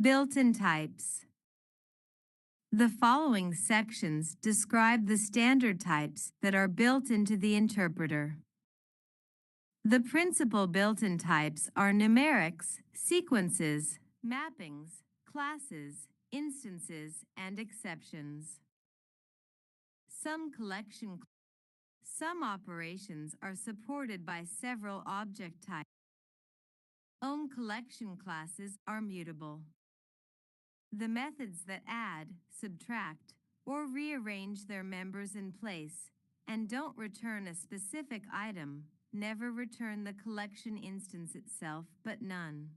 Built-in types. The following sections describe the standard types that are built into the interpreter. The principal built-in types are numerics, sequences, mappings, classes, instances, and exceptions. Some operations are supported by several object types. Some collection classes are mutable. The methods that add, subtract, or rearrange their members in place and don't return a specific item never return the collection instance itself, but none.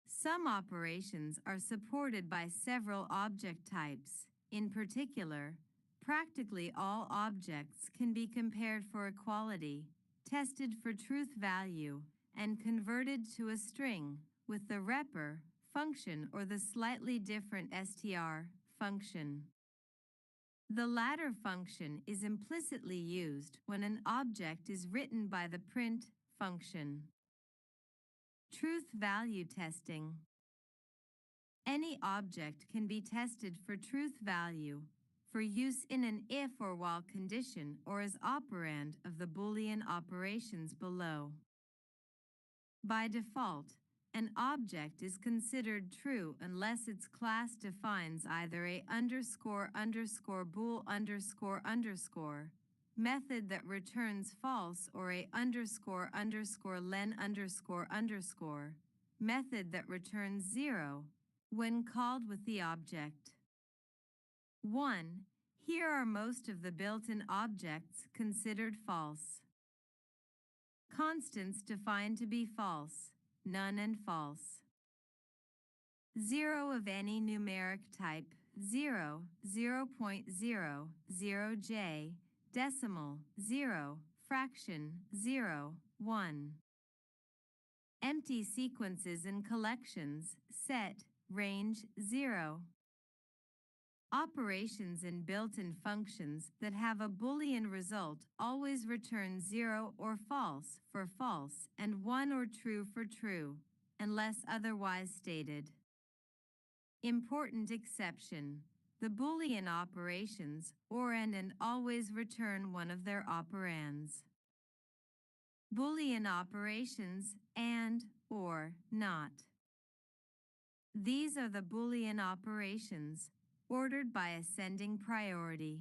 Some operations are supported by several object types. In particular, practically all objects can be compared for equality, tested for truth value, and converted to a string with the repr function or the slightly different str function. The latter function is implicitly used when an object is written by the print function. Truth value testing. Any object can be tested for truth value for use in an if or while condition or as operand of the Boolean operations below. By default, an object is considered true unless its class defines either a __bool __ method that returns false or a __len __ method that returns 0 when called with the object. 1. Here are most of the built-in objects considered false. Constants defined to be false, none and false. 0 of any numeric type, 0, 0.0, 0j, decimal, 0, fraction, 0, 1. Empty sequences and collections, set, range, 0. Operations and built-in functions that have a Boolean result always return 0 or false for false and 1 or true for true, unless otherwise stated. Important exception. The Boolean operations or and always return one of their operands. Boolean operations and, or, not. These are the Boolean operations, ordered by ascending priority.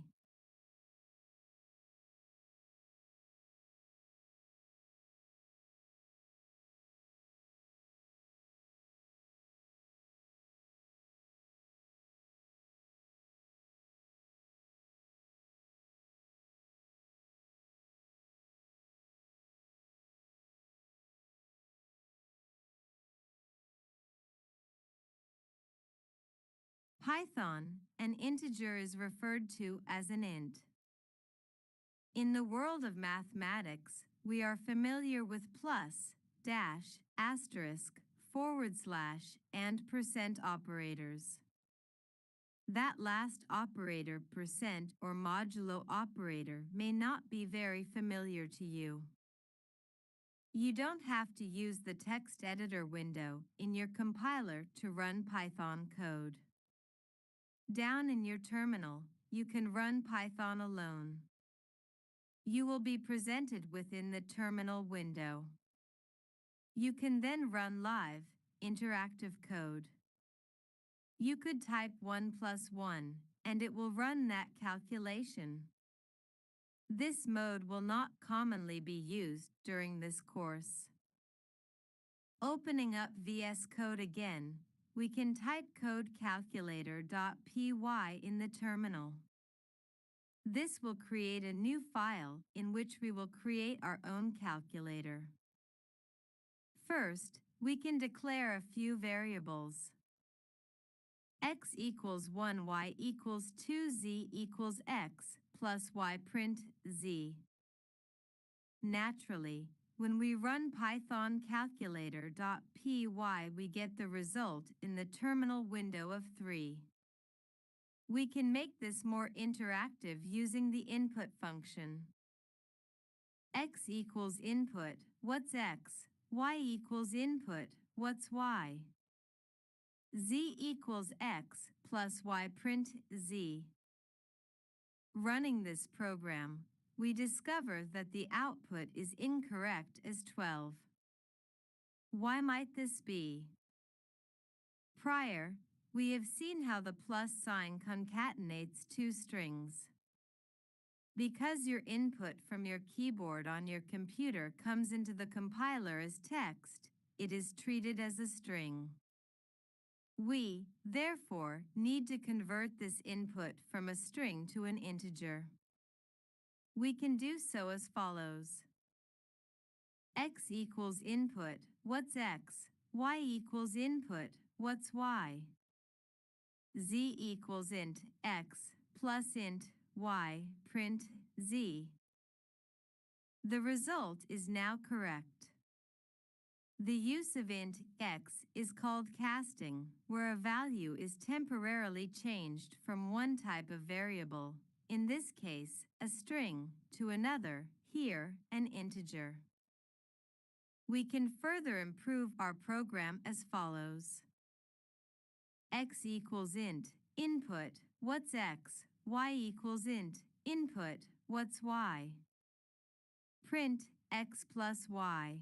Python, an integer is referred to as an int. In the world of mathematics, we are familiar with plus, dash, asterisk, /, and percent operators. That last operator, percent or modulo operator, may not be very familiar to you. You don't have to use the text editor window in your compiler to run Python code. Down in your terminal, you can run Python alone. You will be presented within the terminal window. You can then run live, interactive code. You could type 1 + 1, and it will run that calculation. This mode will not commonly be used during this course. Opening up VS Code again, we can type code calculator.py in the terminal. This will create a new file in which we will create our own calculator. First, we can declare a few variables. X equals 1, y equals 2, z equals x, plus y print z. Naturally, when we run Python calculator.py, we get the result in the terminal window of 3. We can make this more interactive using the input function. X equals input, what's x? Y equals input, what's y? z equals x plus y print z. Running this program, we discover that the output is incorrect as 12. Why might this be? Prior, we have seen how the plus sign concatenates two strings. Because your input from your keyboard on your computer comes into the compiler as text, it is treated as a string. We, therefore, need to convert this input from a string to an integer. We can do so as follows. X equals input, what's x? Y equals input, what's y? Z equals int x plus int y, print z. The result is now correct. The use of int x is called casting, where a value is temporarily changed from one type of variable, in this case, a string, to another, here, an integer. We can further improve our program as follows. X equals int, input, what's x? Y equals int, input, what's y? Print x plus y.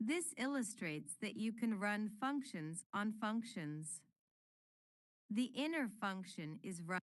This illustrates that you can run functions on functions. The inner function is run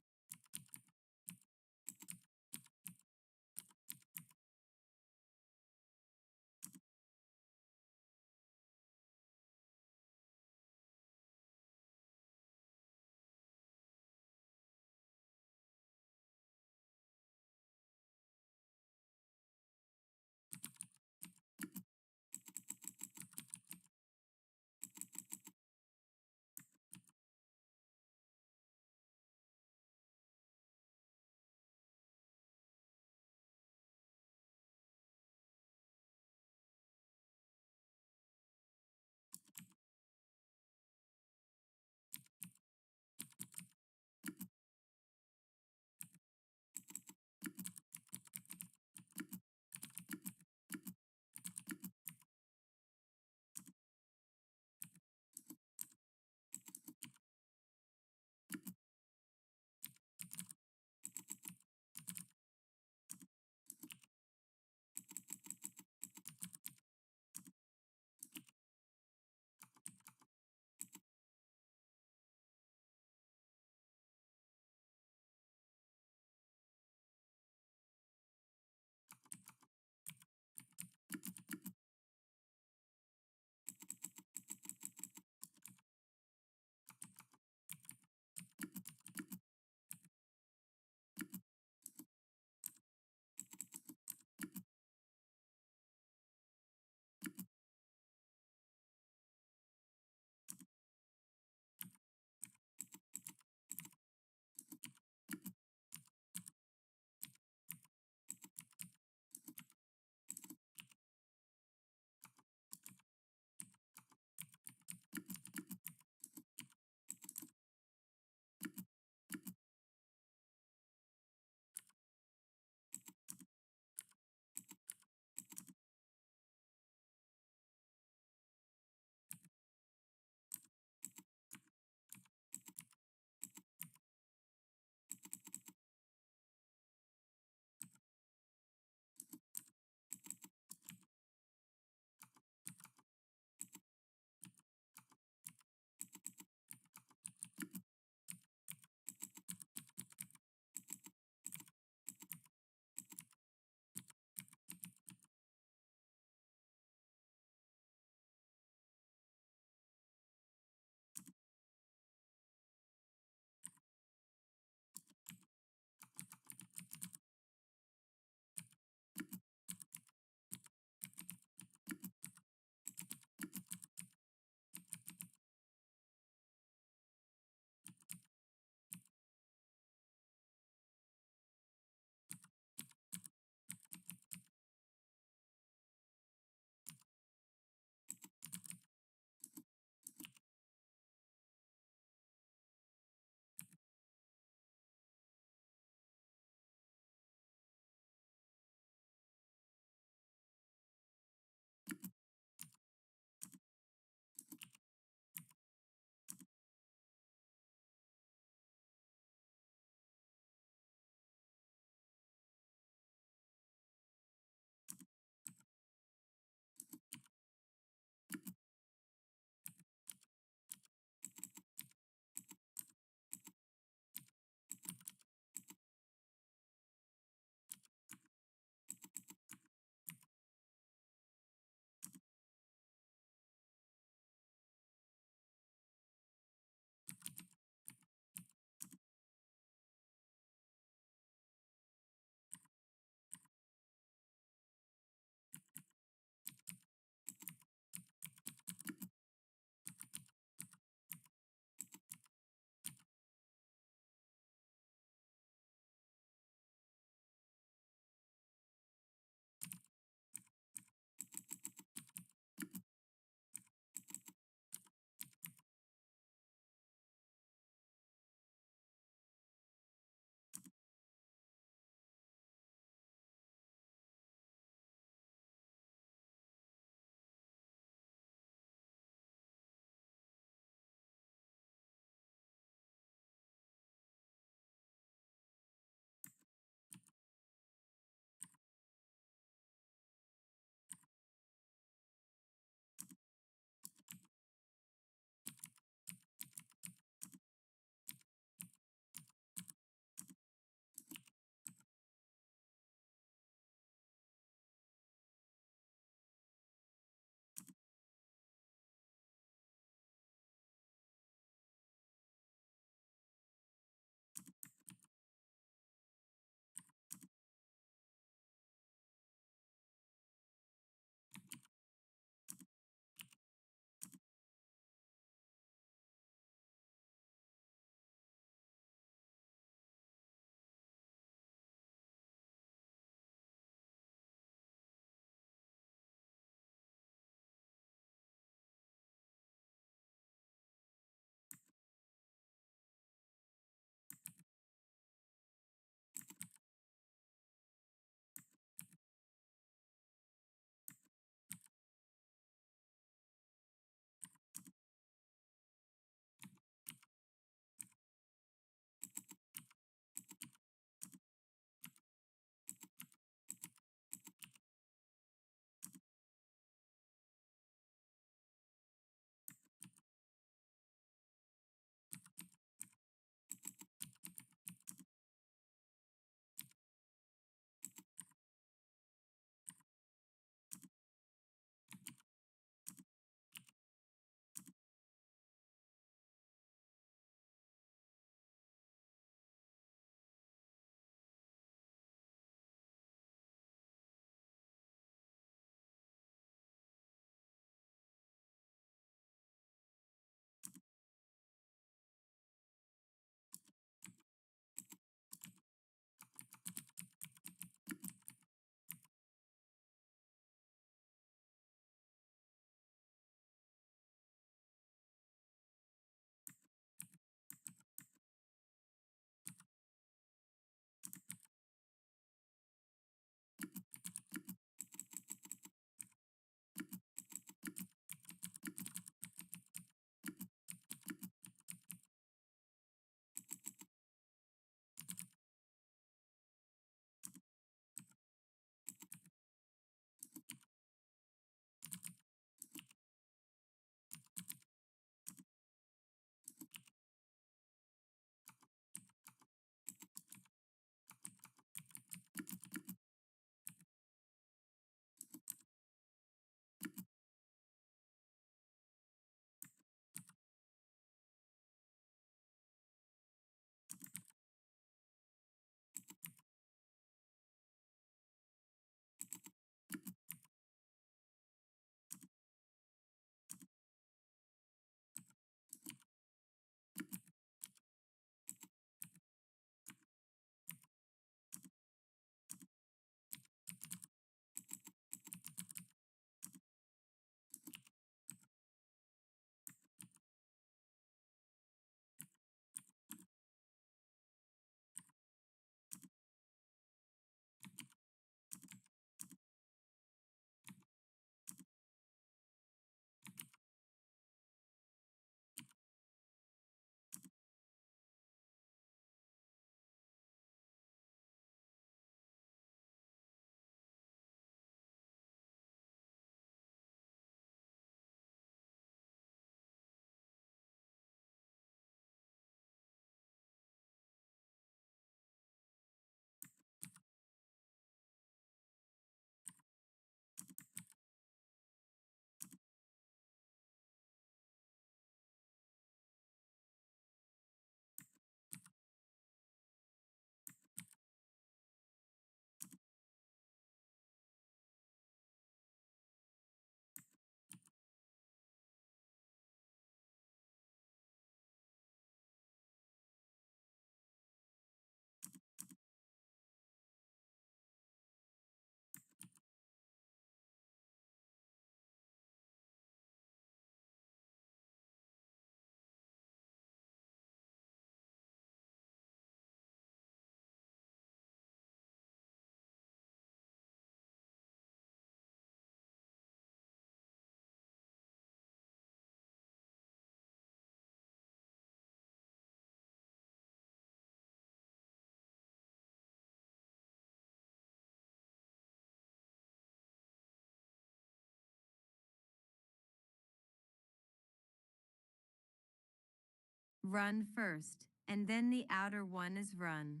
run first, and then the outer one is run.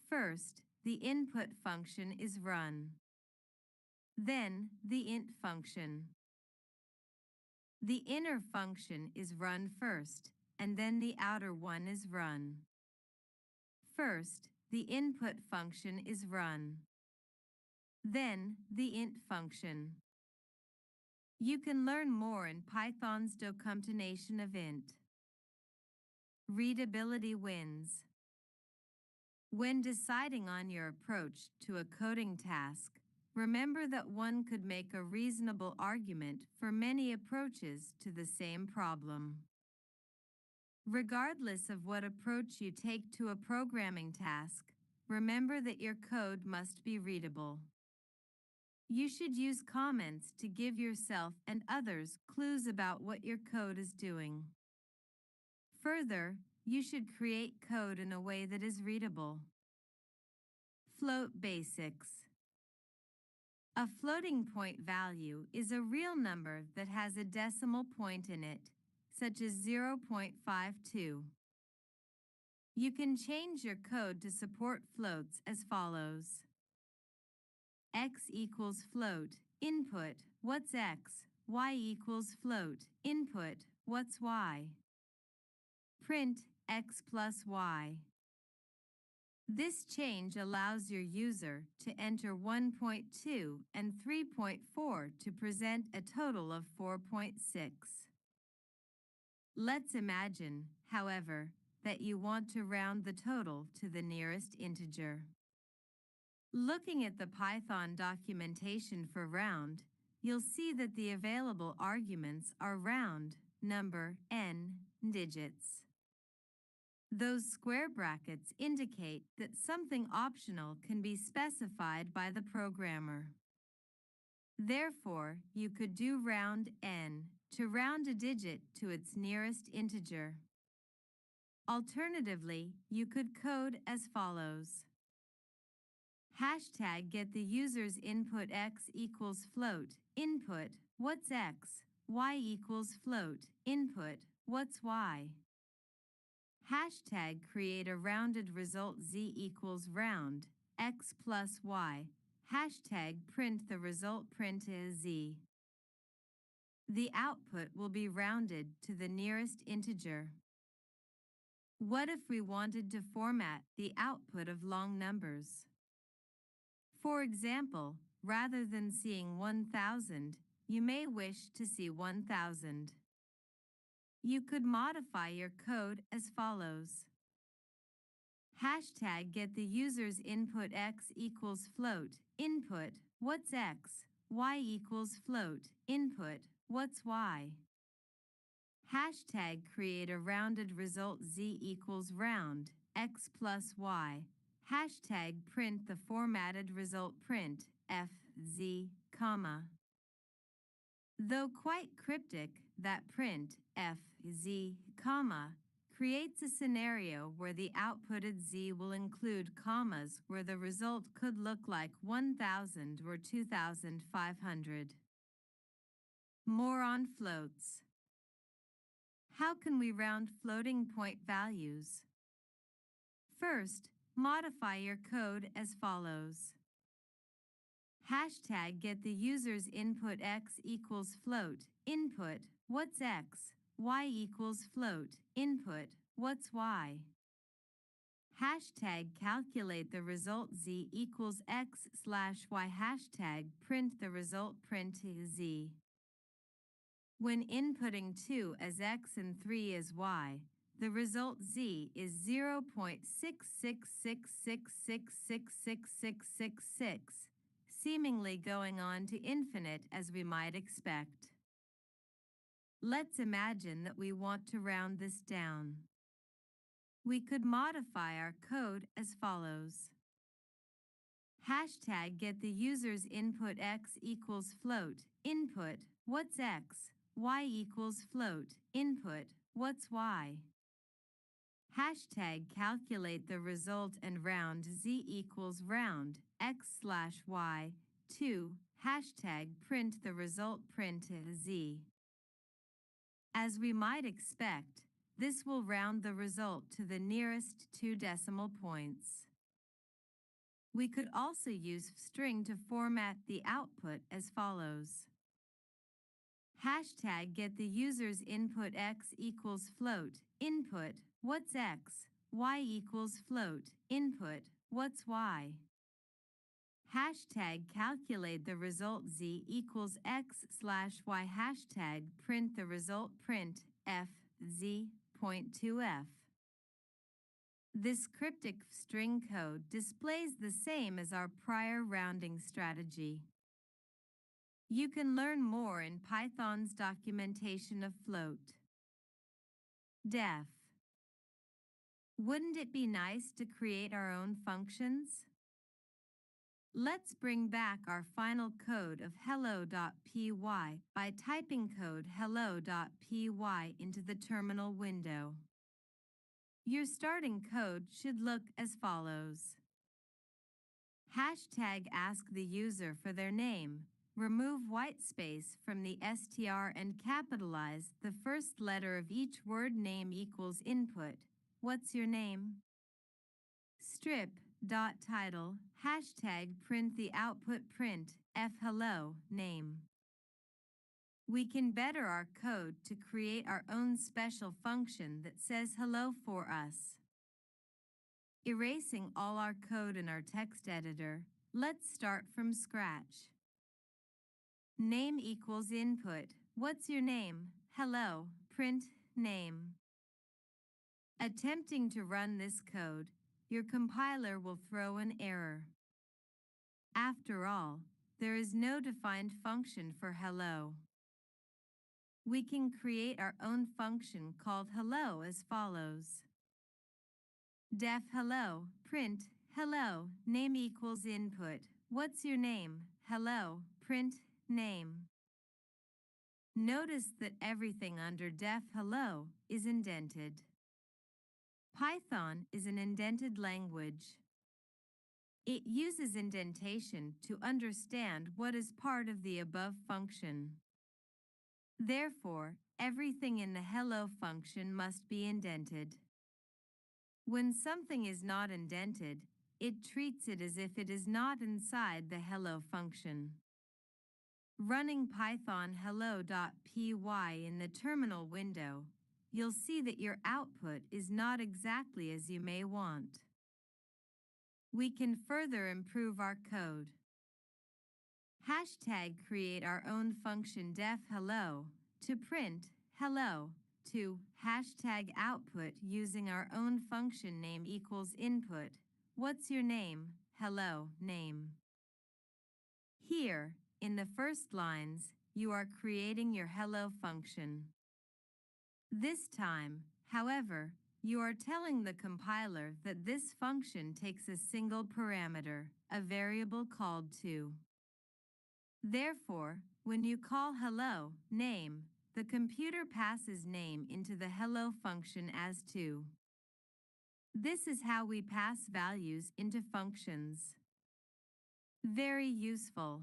First, the input function is run. Then, the int function. The inner function is run first, and then the outer one is run. First, the input function is run. Then, the int function. You can learn more in Python's concatenation of int. Readability wins. When deciding on your approach to a coding task, remember that one could make a reasonable argument for many approaches to the same problem. Regardless of what approach you take to a programming task, remember that your code must be readable. You should use comments to give yourself and others clues about what your code is doing. Further, you should create code in a way that is readable. Float basics. A floating point value is a real number that has a decimal point in it, such as 0.52. You can change your code to support floats as follows. X equals float, input, what's X? Y equals float, input, what's Y? Print X plus Y. This change allows your user to enter 1.2 and 3.4 to present a total of 4.6. Let's imagine, however, that you want to round the total to the nearest integer. Looking at the Python documentation for round, you'll see that the available arguments are round, number, n, digits. Those square brackets indicate that something optional can be specified by the programmer. Therefore, you could do round n to round a digit to its nearest integer. Alternatively, you could code as follows. Hashtag get the user's input x equals float, input, what's x? Y equals float, input, what's y? Hashtag create a rounded result z equals round, x plus y. Hashtag print the result print is z. The output will be rounded to the nearest integer. What if we wanted to format the output of long numbers? For example, rather than seeing 1,000, you may wish to see 1,000. You could modify your code as follows. Hashtag get the user's input x equals float, input, what's x? Y equals float, input, what's y? Hashtag create a rounded result z equals round, x plus y. Hashtag print the formatted result print, f, z, comma. Though quite cryptic, that print, f, z, comma, creates a scenario where the outputted z will include commas where the result could look like 1,000 or 2,500. More on floats. How can we round floating point values? First, modify your code as follows. Hashtag get the user's input x equals float, input, what's x? Y equals float, input, what's y? Hashtag calculate the result z equals x slash y. Hashtag print the result print z. When inputting 2 as x and 3 as y, the result z is 0.66666666666, seemingly going on to infinite as we might expect. Let's imagine that we want to round this down. We could modify our code as follows. Hashtag get the user's input x equals float, input, what's x? Y equals float, input, what's y? Hashtag calculate the result and round z equals round, x slash y, 2, hashtag print the result print z. As we might expect, This will round the result to the nearest 2 decimal points. We could also use string to format the output as follows. Hashtag get the user's input x equals float, input, what's x, y equals float, input, what's y. Hashtag calculate the result z equals x / y. Hashtag print the result print f z point to f. This cryptic string code displays the same as our prior rounding strategy. You can learn more in Python's documentation of float. Def. Wouldn't it be nice to create our own functions? Let's bring back our final code of hello.py by typing code hello.py into the terminal window. Your starting code should look as follows. Hashtag ask the user for their name. Remove white space from the str and capitalize the first letter of each word. Name equals input. What's your name? Strip dot title hashtag print the output print f hello name. We can better our code to create our own special function that says hello for us. Erasing all our code in our text editor, let's start from scratch. Name equals input. What's your name? Hello. Print name. Attempting to run this code, your compiler will throw an error. After all, there is no defined function for hello. We can create our own function called hello as follows. Def hello, print hello, name equals input. What's your name? Hello, print name. Notice that everything under def hello is indented. Python is an indented language. It uses indentation to understand what is part of the above function. Therefore, everything in the hello function must be indented. When something is not indented, it treats it as if it is not inside the hello function. Running Python hello.py in the terminal window, you'll see that your output is not exactly as you may want. We can further improve our code. Hashtag create our own function def hello to print hello to hashtag output using our own function name equals input. What's your name? Hello name. Here, in the first lines, you are creating your hello function. This time, however, you are telling the compiler that this function takes a single parameter, a variable called to. Therefore, when you call hello name, the computer passes name into the hello function as to. This is how we pass values into functions. Very useful.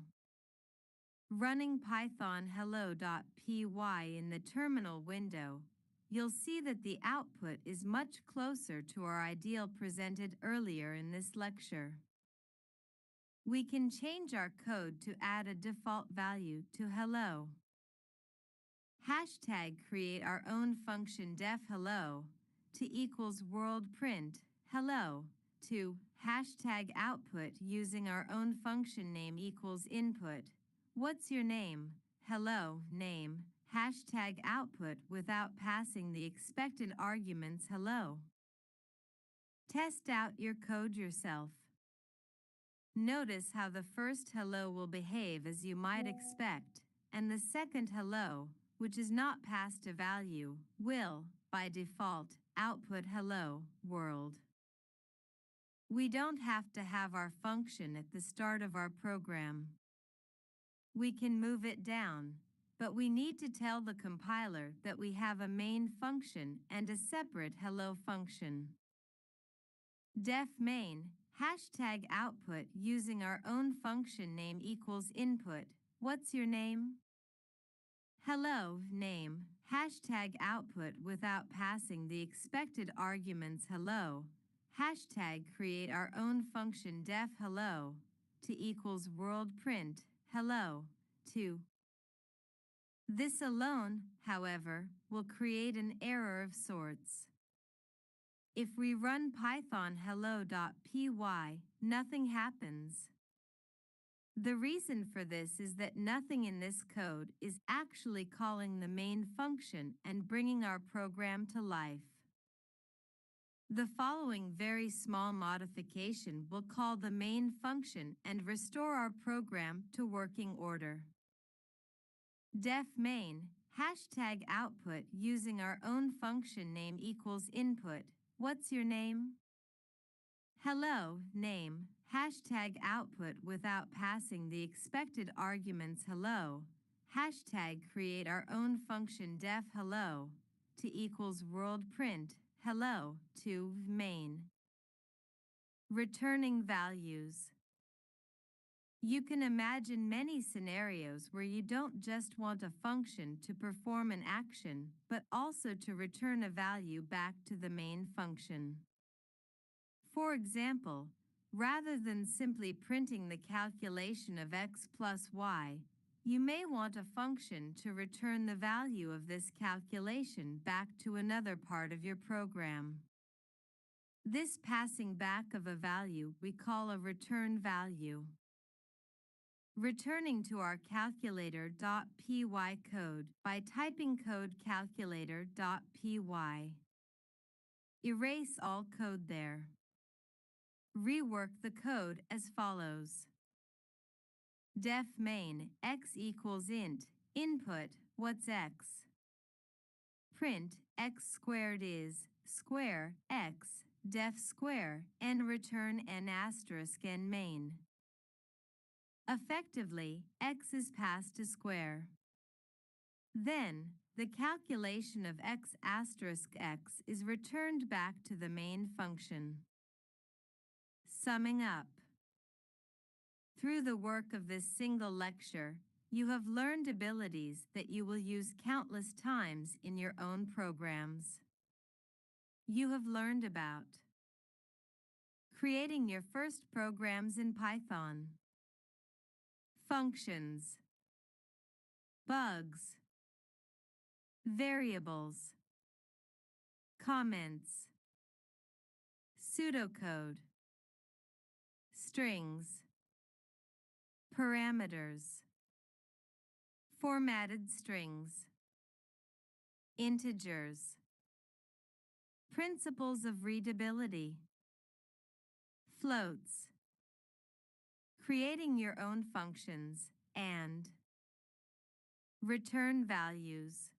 Running Python hello.py in the terminal window, you'll see that the output is much closer to our ideal presented earlier in this lecture. We can change our code to add a default value to hello. Hashtag create our own function def hello to equals world print hello to hashtag output using our own function name equals input. What's your name? Hello name hashtag output without passing the expected arguments hello. Test out your code yourself. Notice how the first hello will behave as you might expect, and the second hello, which is not passed a value, will, by default, output hello, world. We don't have to have our function at the start of our program. We can move it down, but we need to tell the compiler that we have a main function and a separate hello function. Def main hashtag output using our own function name equals input. What's your name? Hello name hashtag output without passing the expected arguments hello, hashtag create our own function def hello to equals world print hello 2. This alone, however, will create an error of sorts. If we run python hello.py, nothing happens. The reason for this is that nothing in this code is actually calling the main function and bringing our program to life. The following very small modification will call the main function and restore our program to working order. Def main, hashtag output using our own function name equals input. What's your name? Hello, name, hashtag output without passing the expected arguments hello, hashtag create our own function def hello to equals world print hello to main. Returning values. You can imagine many scenarios where you don't just want a function to perform an action, but also to return a value back to the main function. For example, rather than simply printing the calculation of x plus y, you may want a function to return the value of this calculation back to another part of your program. This passing back of a value we call a return value. Returning to our calculator.py code by typing code calculator.py. Erase all code there. Rework the code as follows. Def main x equals int, input, what's x? Print x squared is, square, x, def square, and return n asterisk n main. Effectively, x is passed to square. Then, the calculation of x asterisk x is returned back to the main function. Summing up. Through the work of this single lecture, you have learned abilities that you will use countless times in your own programs. You have learned about creating your first programs in Python, functions, bugs, variables, comments, pseudocode, strings, parameters, formatted strings, integers, principles of readability, floats, creating your own functions, and return values.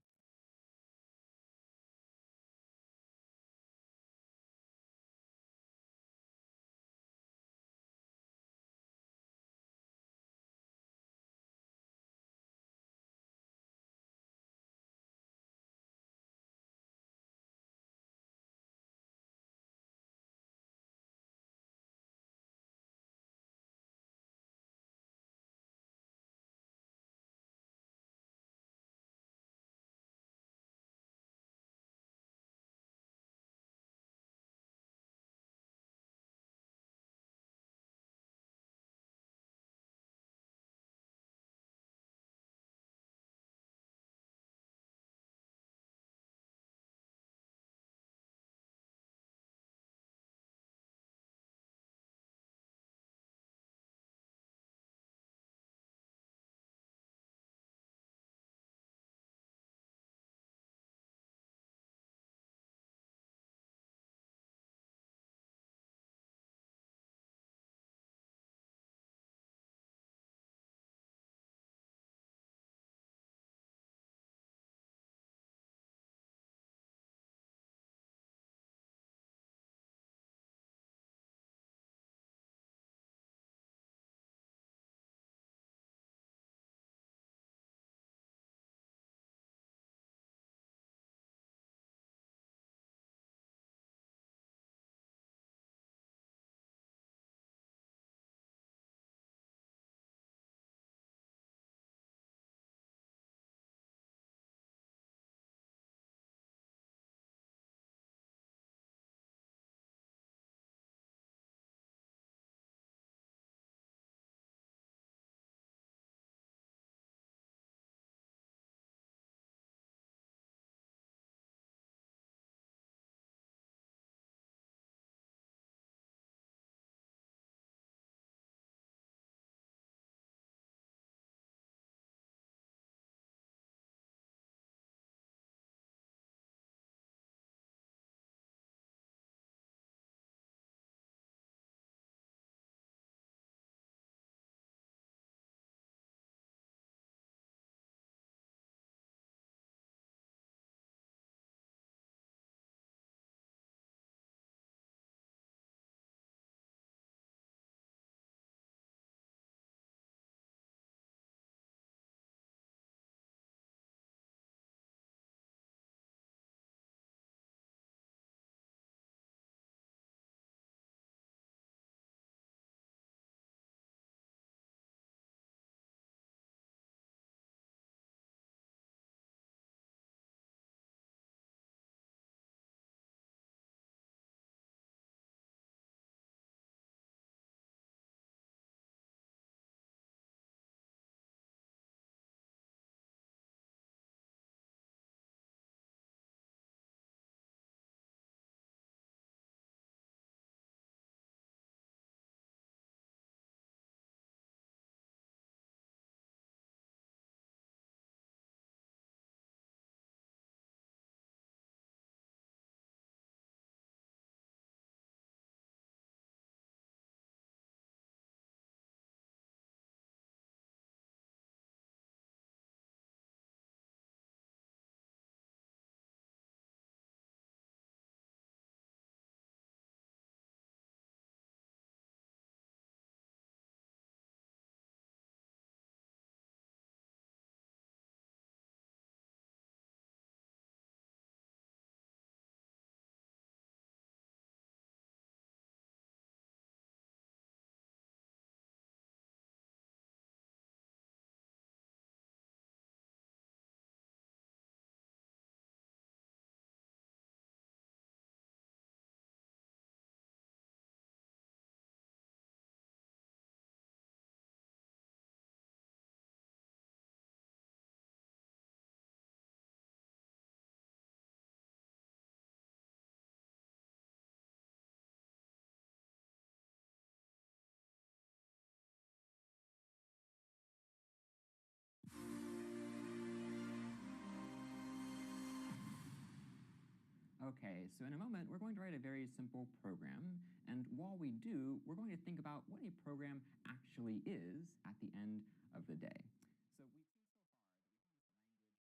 Okay, so in a moment, we're going to write a very simple program, and while we do, we're going to think about what a program actually is at the end of the day. So we've seen so far that we have a language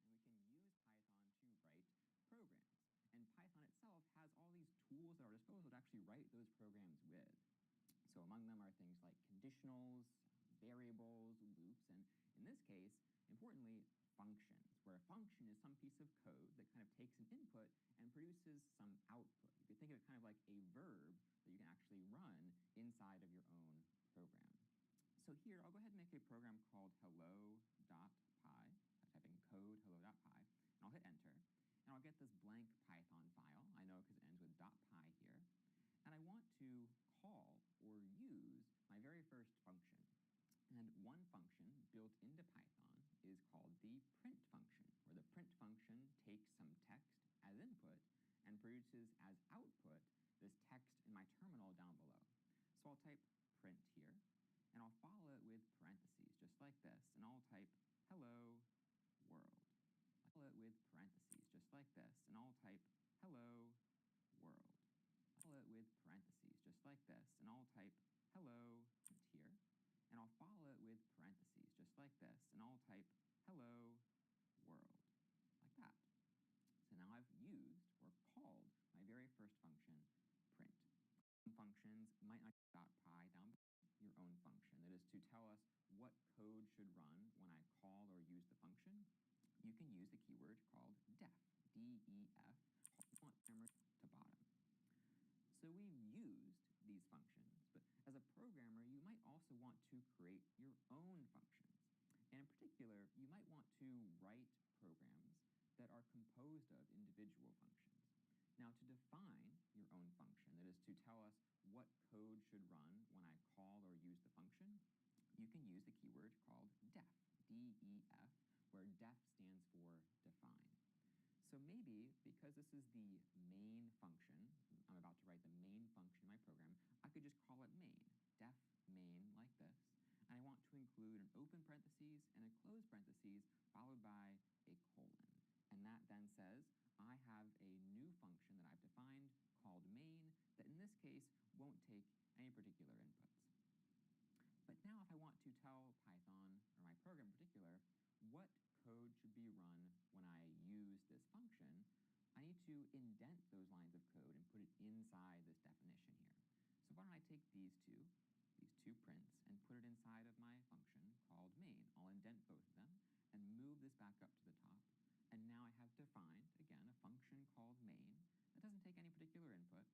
called Python, and we can use Python to write programs. And Python itself has all these tools at our disposal to actually write those programs with. So among them are things like conditionals, variables, loops, and in this case, importantly, functions, where a function is some piece of code that kind of takes an input and produces some output. You could think of it kind of like a verb that you can actually run inside of your own program. So here, I'll go ahead and make a program called hello.py. I type in code hello.py, and I'll hit enter, and I'll get this blank Python file. I know because it ends with .py here. And I want to call or use my very first function. And one function built into Python is called the print function, where the print function takes some text as input and produces as output this text in my terminal down below. So I'll type print here, and I'll follow it with parentheses, just like this, and I'll type hello world. I'll follow it with parentheses, just like this, and I'll type hello world. I'll follow it with parentheses, just like this, and I'll type hello here, and I'll follow it with parentheses, just like this, and I'll type hello world, like that. So now I've used or called my very first function, print. Some functions might not use .py down below, your own function. That is to tell us what code should run when I call or use the function. You can use the keyword called def, D-E-F, hammer to bottom. So we've used these functions, but as a programmer, you might also want to create your own functions. And in particular, you might want to write programs that are composed of individual functions. Now, to define your own function, that is to tell us what code should run when I call or use the function, you can use the keyword called def, D-E-F, where def stands for define. So maybe, because this is the main function, I'm about to write the main function in my program, I could just call it main, def main, like this. And I want to include an open parentheses and a closed parentheses followed by a colon. And that then says, I have a new function that I've defined called main that in this case won't take any particular inputs. But now if I want to tell Python, or my program in particular, what code should be run when I use this function, I need to indent those lines of code and put it inside this definition here. So why don't I take these two prints, and put it inside of my function called main. I'll indent both of them and move this back up to the top. And now I have defined, again, a function called main that doesn't take any particular input,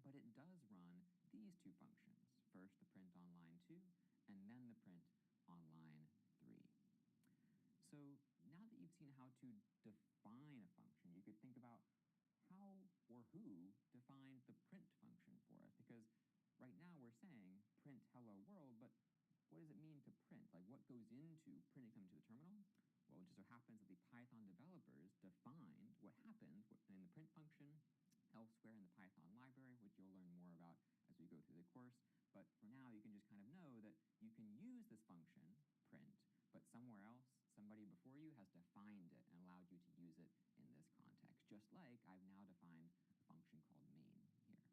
but it does run these two functions. First, the print on line 2, and then the print on line 3. So now that you've seen how to define a function, you could think about how or who defined the print function for us, because right now we're saying print hello world, but what does it mean to print? Like, what goes into printing something to the terminal? Well, it just so happens that the Python developers defined what happens in the print function elsewhere in the Python library, which you'll learn more about as we go through the course. But for now, you can just kind of know that you can use this function, print, but somewhere else, somebody before you has defined it and allowed you to use it in this context, just like I've now defined a function called main here.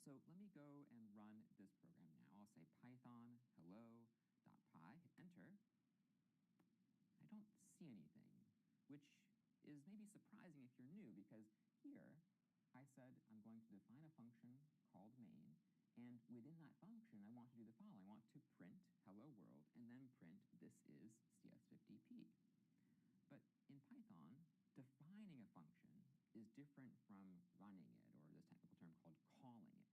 So let me go and run this program now. I'll say python hello.py, hit enter. I don't see anything, which is maybe surprising if you're new, because here I said I'm going to define a function called main, and within that function I want to do the following. I want to print hello world and then print this is CS50P. But in Python, defining a function is different from running it, or this technical term called calling it.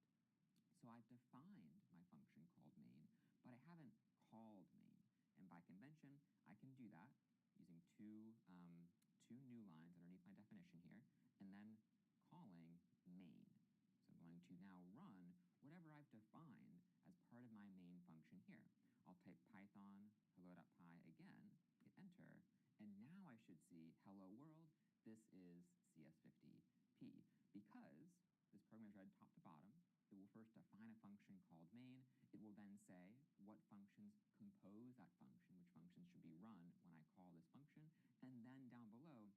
So I've defined my function called main, but I haven't called main. And by convention, I can do that using two new lines underneath my definition here, and then calling main. So I'm going to now run whatever I've defined as part of my main function here. I'll type python hello.py again, hit enter, and now I should see hello world, this is CS50P. Because this program is read top to bottom, it will first define a function called main. It will then say what functions compose that function, which functions should be run when I call this function, and then down below,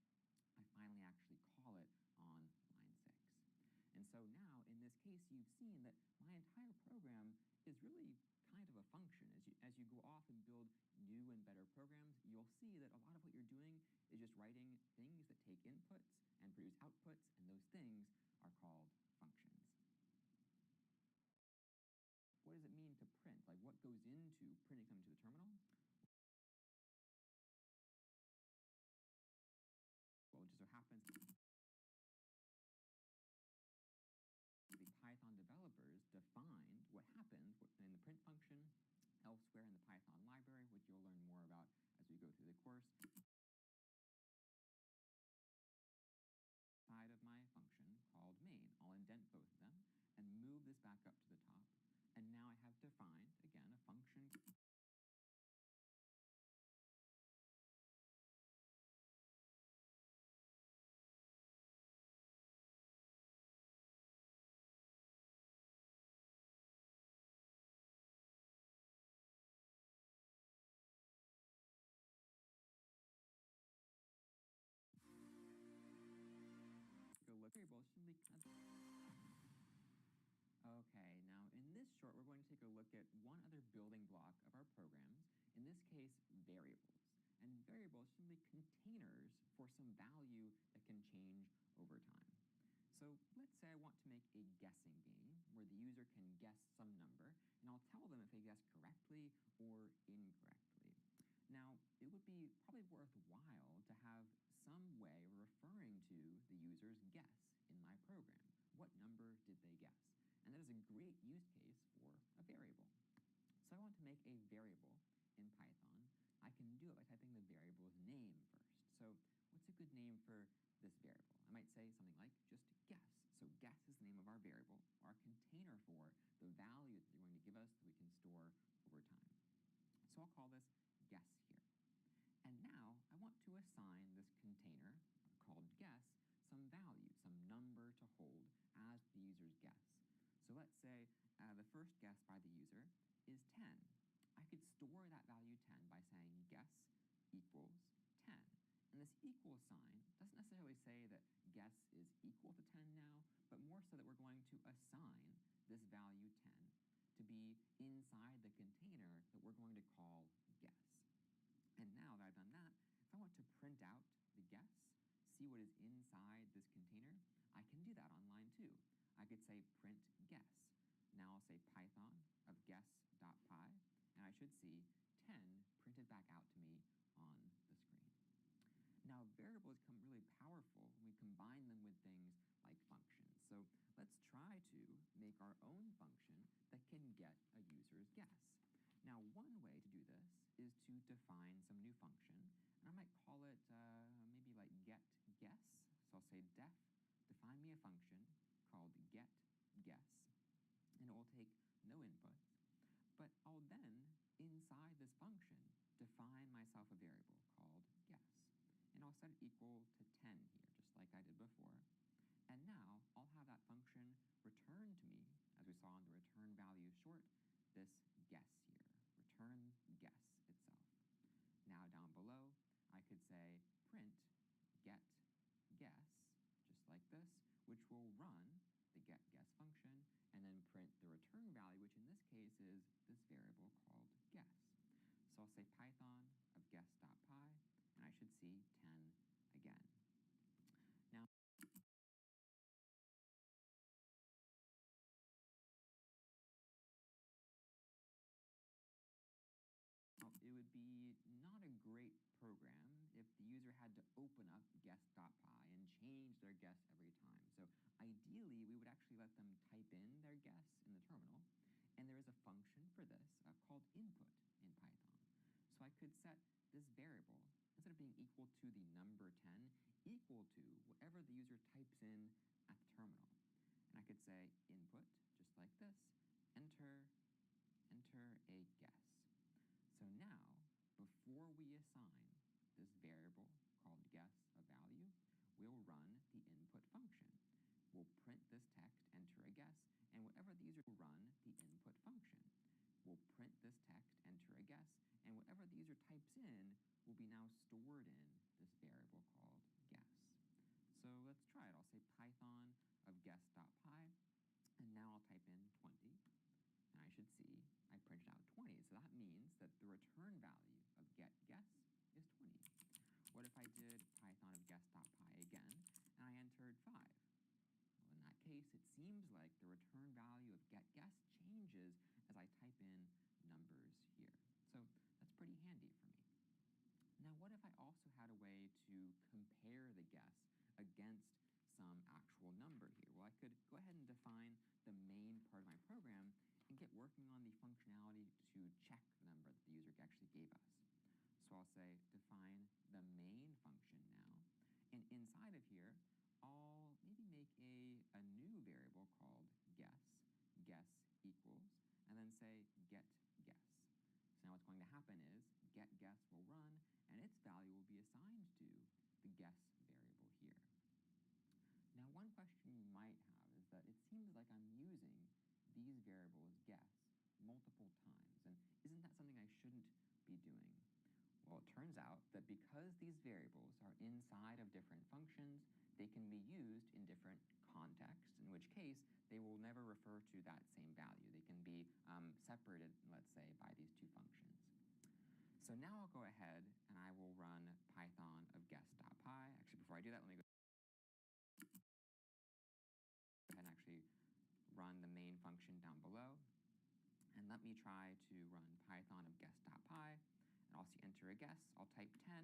I finally actually call it so now, in this case, you've seen that my entire program is really kind of a function. As you go off and build new and better programs, you'll see that a lot of what you're doing is just writing things that take inputs and produce outputs, and those things are called functions. What does it mean to print? Like, what goes into printing something to the terminal? Well, it just so happens the Python developers defined what happens in the print function elsewhere in the Python library, which you'll learn more about as we go through the course. Side of my function called main. I'll indent both of them and move this back up to the top. And now I have defined, again, a function variable should be Okay, now in this short, we're going to take a look at one other building block of our programs, in this case, variables. And variables should be containers for some value that can change over time. So let's say I want to make a guessing game where the user can guess some number, and I'll tell them if they guess correctly or incorrectly. Now, it would be probably worthwhile to have some way of referring to the user's guess in my program. What number did they guess? And that is a great use case for a variable. So I want to make a variable in Python. I can do it by typing the variable's name first. So what's a good name for this variable? I might say something like just guess. So guess is the name of our variable, our container for the value that they're going to give us that we can store over time. So I'll call this guess here. And now I want to assign this container called guess some value, some number to hold as the user's guess. So let's say the first guess by the user is 10. I could store that value 10 by saying guess equals 10. And this equal sign doesn't necessarily say that guess is equal to 10 now, but more so that we're going to assign this value 10 to be inside the container that we're going to call guess. And now that I've done that, if I want to print out the guess, see what is inside this container, I can do that on line 2. I could say print guess. Now I'll say Python of guess.py, and I should see 10 printed back out to me on the screen. Now, variables become really powerful when we combine them with things like functions. So let's try to make our own function that can get a user's guess. Now, one way to do this is to define some new function, and I might call it maybe like get guess. So I'll say define me a function called get guess, and it will take no input. But I'll then, inside this function, define myself a variable called guess. And I'll set it equal to 10 here, just like I did before. And now I'll have that function return to me, as we saw in the return value short, this guess here, return guess itself. Now down below, I could say print get guess, just like this, which will run the get guess function and then print the return value, which in this case is this variable called guess. So I'll say Python of guess.py, and I should see 10 again. Now, it would be not a great program if the user had to open up guess.py and change their guess every time. So ideally, we would actually let them type in their guess in the terminal, and there is a function for this called input in Python. So I could set this variable, instead of being equal to the number 10, equal to whatever the user types in at the terminal. And I could say input, just like this, enter a guess. So now, before we assign this variable called guess a value, we'll run the input function. We'll print this text, enter a guess, and whatever the user will run the input function. We'll print this text, enter a guess, and whatever the user types in will be now stored in this variable called guess. So let's try it. I'll say Python of guess.py, the return value of get guess is 20. What if I did Python of guess.py again, and I entered 5? Well, in that case, it seems like the return value of get guess changes as I type in numbers here. So that's pretty handy for me. Now, what if I also had a way to compare the guess against some actual number here? Well, I could go ahead and define the main part of my program and get working on the functionality to check the number that the user actually gave us. So I'll say define the main function now, and inside of here, I'll maybe make a new variable called guess equals, and then say get guess. So now what's going to happen is get guess will run, and its value will be assigned to the guess variable here. Now, one question you might have is that it seems like I'm using these variables guess multiple times, and isn't that something I shouldn't be doing? Well, it turns out that because these variables are inside of different functions, they can be used in different contexts, in which case they will never refer to that same value. They can be separated, let's say, by these two functions. So now I'll go ahead and I will run Python of guess.py. Actually, before I do that, let me go ahead and actually run the main function down below. And let me try to run Python of guess.py. And I'll see enter a guess. I'll type 10.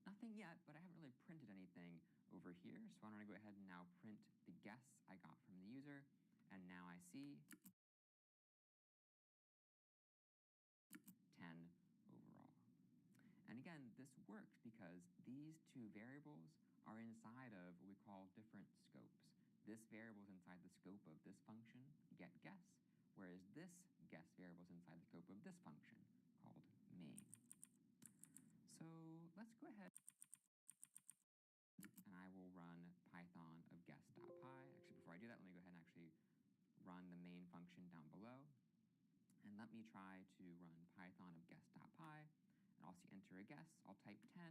Nothing yet, but I haven't really printed anything over here. So I'm going to go ahead and now print the guess I got from the user. And now I see 10 overall. And again, this works because these two variables are inside of what we call different scopes. This variable is inside the scope of this function, get guess, whereas this guess variable is inside the scope of this function called main. So let's go ahead and I will run Python of guess.py. Actually, before I do that, let me go ahead and actually run the main function down below. And let me try to run Python of guess.py. And I'll see enter a guess. I'll type 10.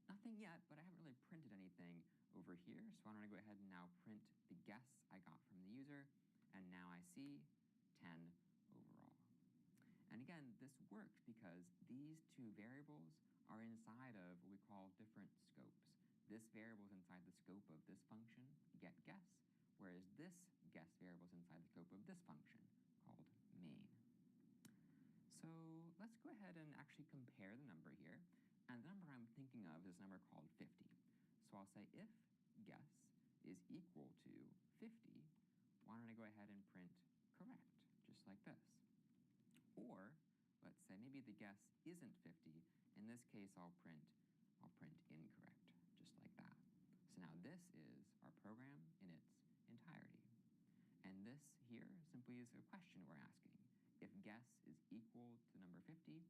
Nothing yet, but I haven't really printed anything over here. So I'm going to go ahead and now print the guess I got from the user. And now I see 10 overall. And again, this works because these two variables are inside of what we call different scopes. This variable is inside the scope of this function, get guess, whereas this guess variable is inside the scope of this function called main. So let's go ahead and actually compare the number here. And the number I'm thinking of is a number called 50. So I'll say if guess is equal to 50, why don't I go ahead and print correct, just like this. Or let's say maybe the guess isn't 50. In this case, I'll print incorrect, just like that. So now this is our program in its entirety. And this here simply is a question we're asking. If guess is equal to the number 50,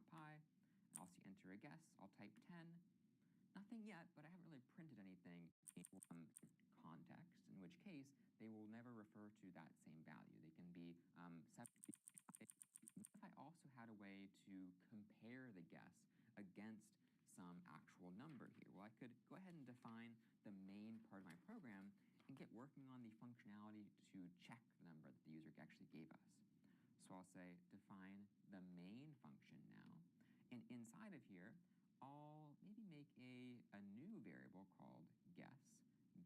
.py, and I'll see enter a guess. I'll type 10. Nothing yet, but I haven't really printed anything in context, in which case they will never refer to that same value. They can be separated. If I also had a way to compare the guess against some actual number here, well, I could go ahead and define the main part of my program and get working on the functionality to check the number that the user actually gave us. So I'll say define the main function now, and inside of here, I'll maybe make a new variable called guess, and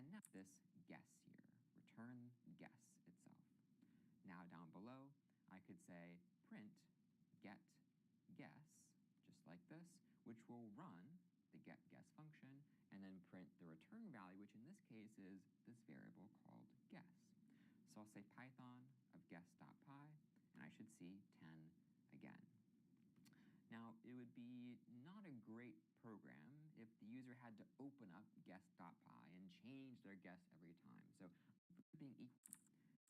now this guess here, return guess itself. Now down below, I could say print get guess, just like this, which will run the get guess function, and then print the return value, which in this case is this variable called guess. So So I'll say Python of guess.py, and I should see 10 again. Now, it would be not a great program if the user had to open up guess.py and change their guess every time. So being equal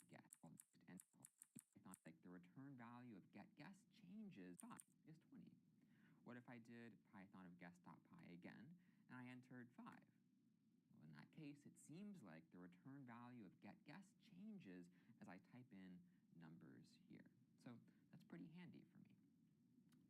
guess and Python, like the return value of get guess changes 5 is 20. What if I did Python of guess.py again and I entered 5? Well, in that case, it seems like the return value of get guess changes as I type in numbers here. So that's pretty handy for me.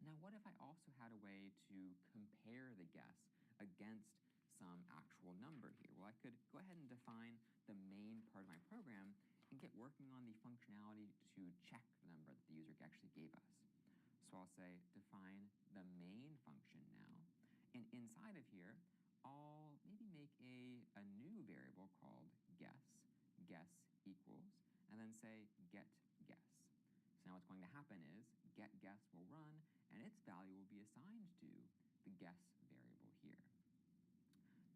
Now, what if I also had a way to compare the guess against some actual number here? Well, I could go ahead and define the main part of my program and get working on the functionality to check the number that the user actually gave us. So I'll say define the main function now, and inside of here, I'll maybe make a new variable called guess equals, and then say get guess. So now what's going to happen is get guess will run, and its value will be assigned to the guess variable here.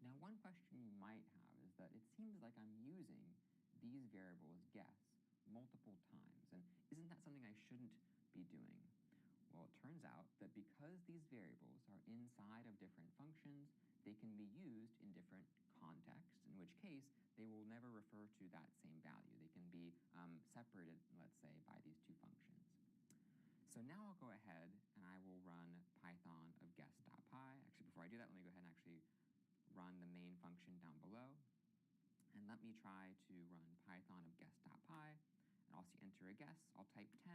Now, one question you might have is that it seems like I'm using these variables guess multiple times, and isn't that something I shouldn't be doing? Well, it turns out that because these variables are inside of different functions, they can be used in different contexts, in which case they will never refer to that same value. They can be separated, let's say, by these two functions. So now I'll go ahead and I will run Python of guess.py. Actually, before I do that, let me go ahead and actually run the main function down below. And let me try to run Python of guess.py. And I'll see enter a guess. I'll type 10.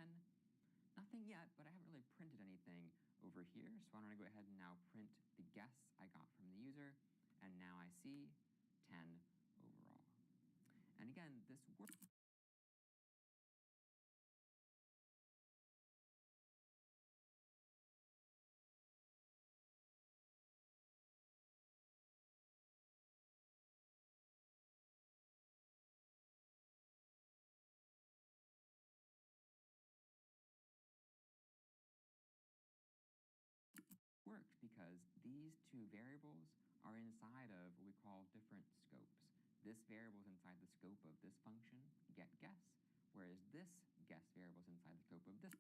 Nothing yet, but I haven't really printed anything over here. So I'm going to go ahead and now print the guess I got from the user. And now I see 10 overall. And again, this works. Because these two variables are inside of what we call different scopes. This variable is inside the scope of this function, get guess, whereas this guess variable is inside the scope of this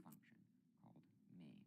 function called main.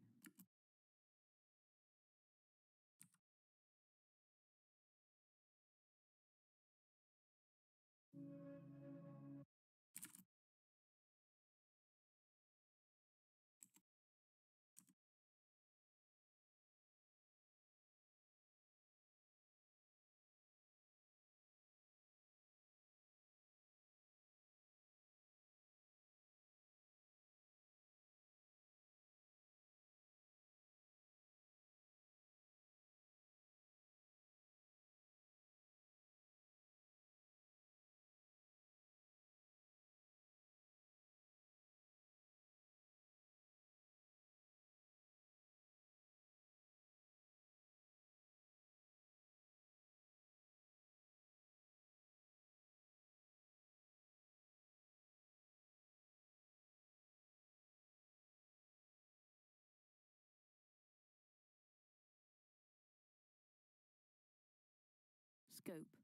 Scope.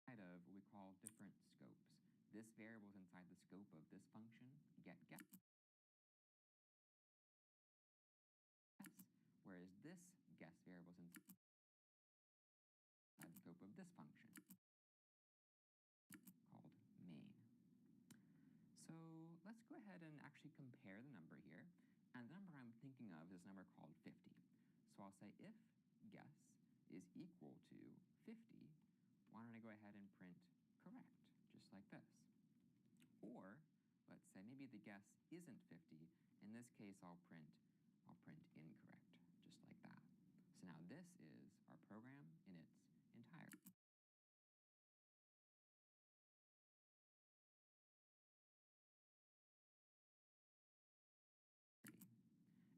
Of what we call different scopes. This variable is inside the scope of this function, get guess, whereas this guess variable is inside the scope of this function called main. So let's go ahead and actually compare the number here. And the number I'm thinking of is a number called 50. So I'll say if guess is equal to 50, why don't I go ahead and print correct, just like this. Or let's say maybe the guess isn't 50. In this case, I'll print incorrect, just like that. So now this is our program in its entirety.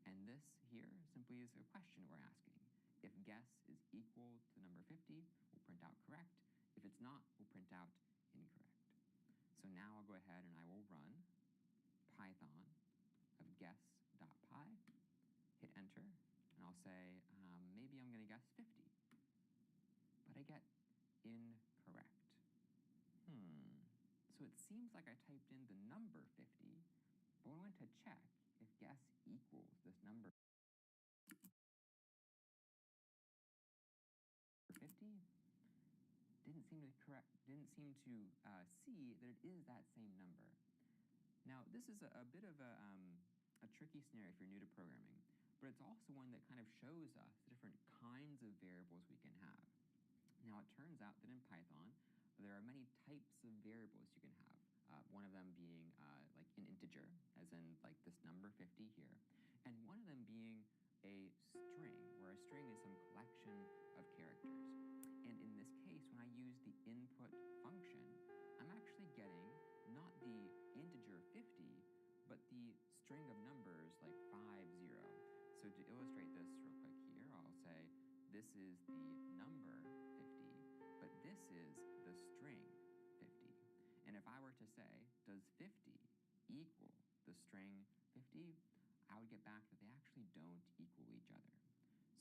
And this here simply is a question we're asking. If guess is equal to the number 50, we'll print out correct. If it's not, we'll print out incorrect. So now I'll go ahead and I will run Python of guess.py, hit enter, and I'll say maybe I'm going to guess I get incorrect. So it seems like I typed in the number 50, but I want to check if guess equals this number 50. Didn't seem to see that it is that same number. Now, this is a bit of a tricky scenario if you're new to programming, but it's also one that kind of shows us the different kinds of variables we can have. Now, it turns out that in Python, there are many types of variables you can have. One of them being like an integer, as in like this number 50 here, and one of them being a string, where a string is some collection of characters. And in this case, when I use the input function, I'm actually getting not the integer 50, but the string of numbers like 50. So to illustrate this real quick here, I'll say this is the number 50, but this is the string 50. And if I were to say, does 50 equal the string 50, I would get back that they actually don't equal each other.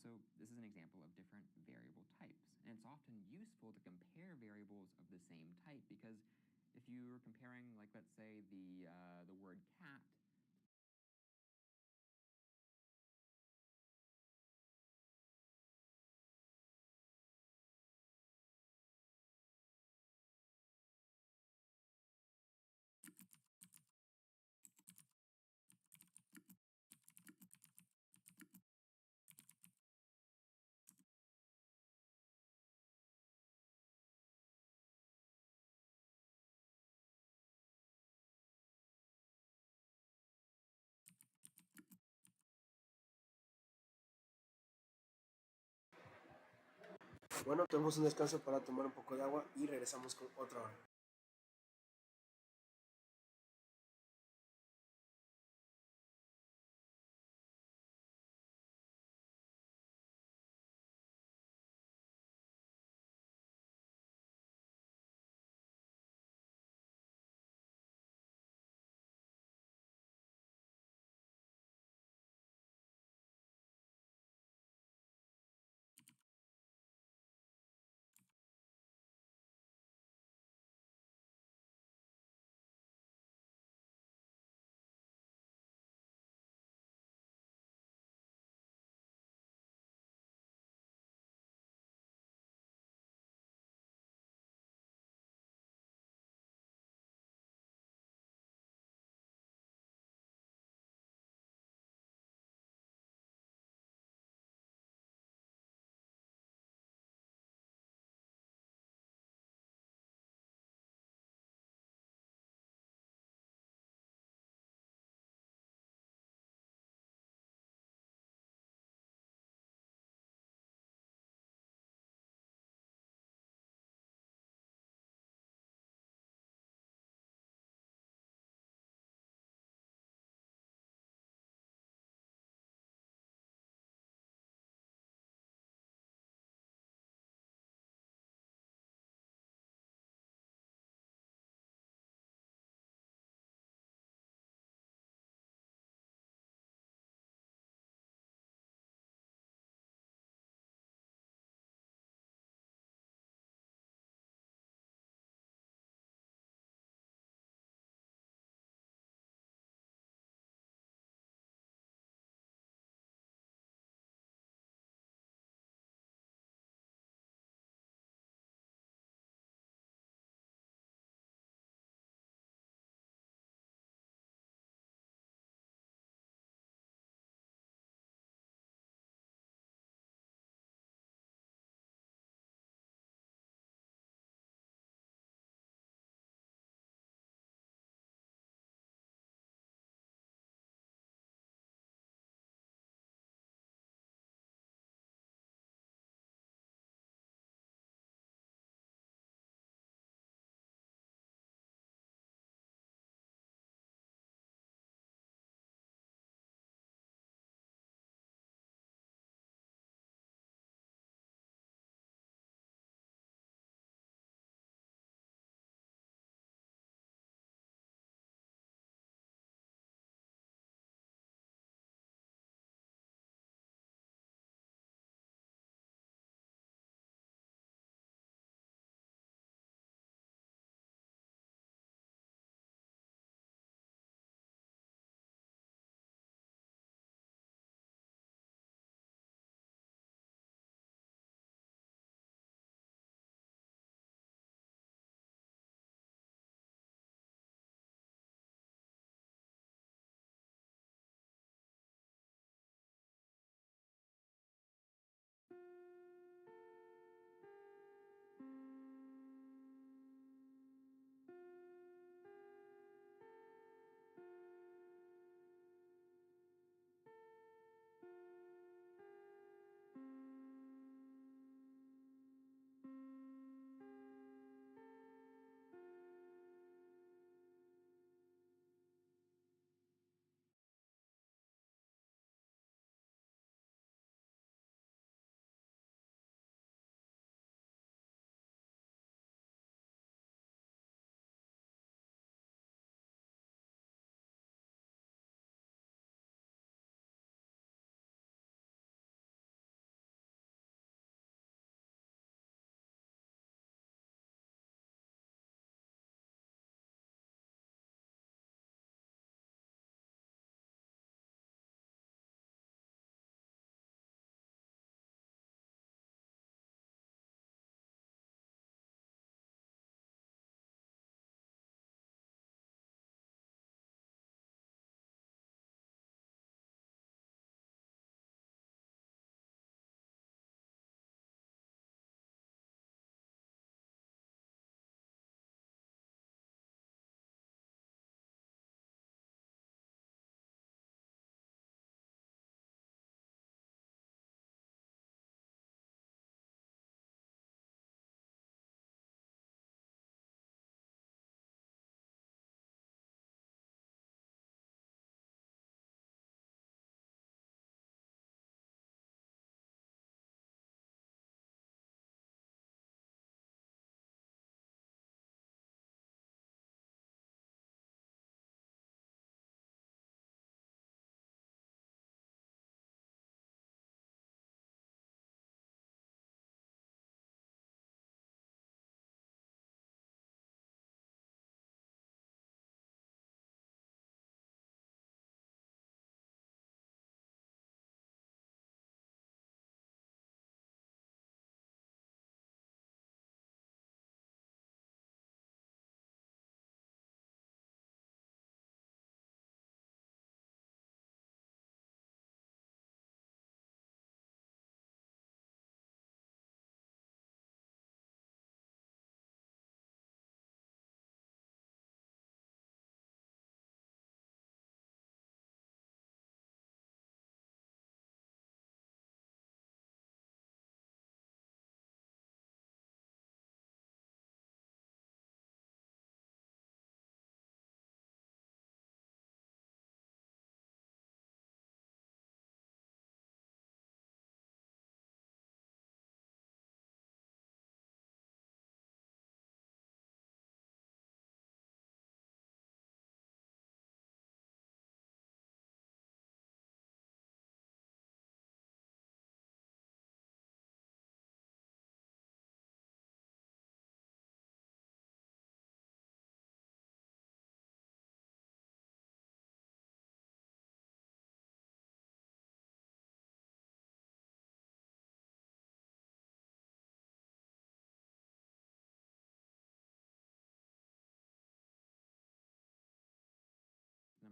So this is an example of different variable types. And it's often useful to compare variables of the same type, because if you were comparing, like, let's say the word cat Bueno, tomamos un descanso para tomar un poco de agua y regresamos con otra hora.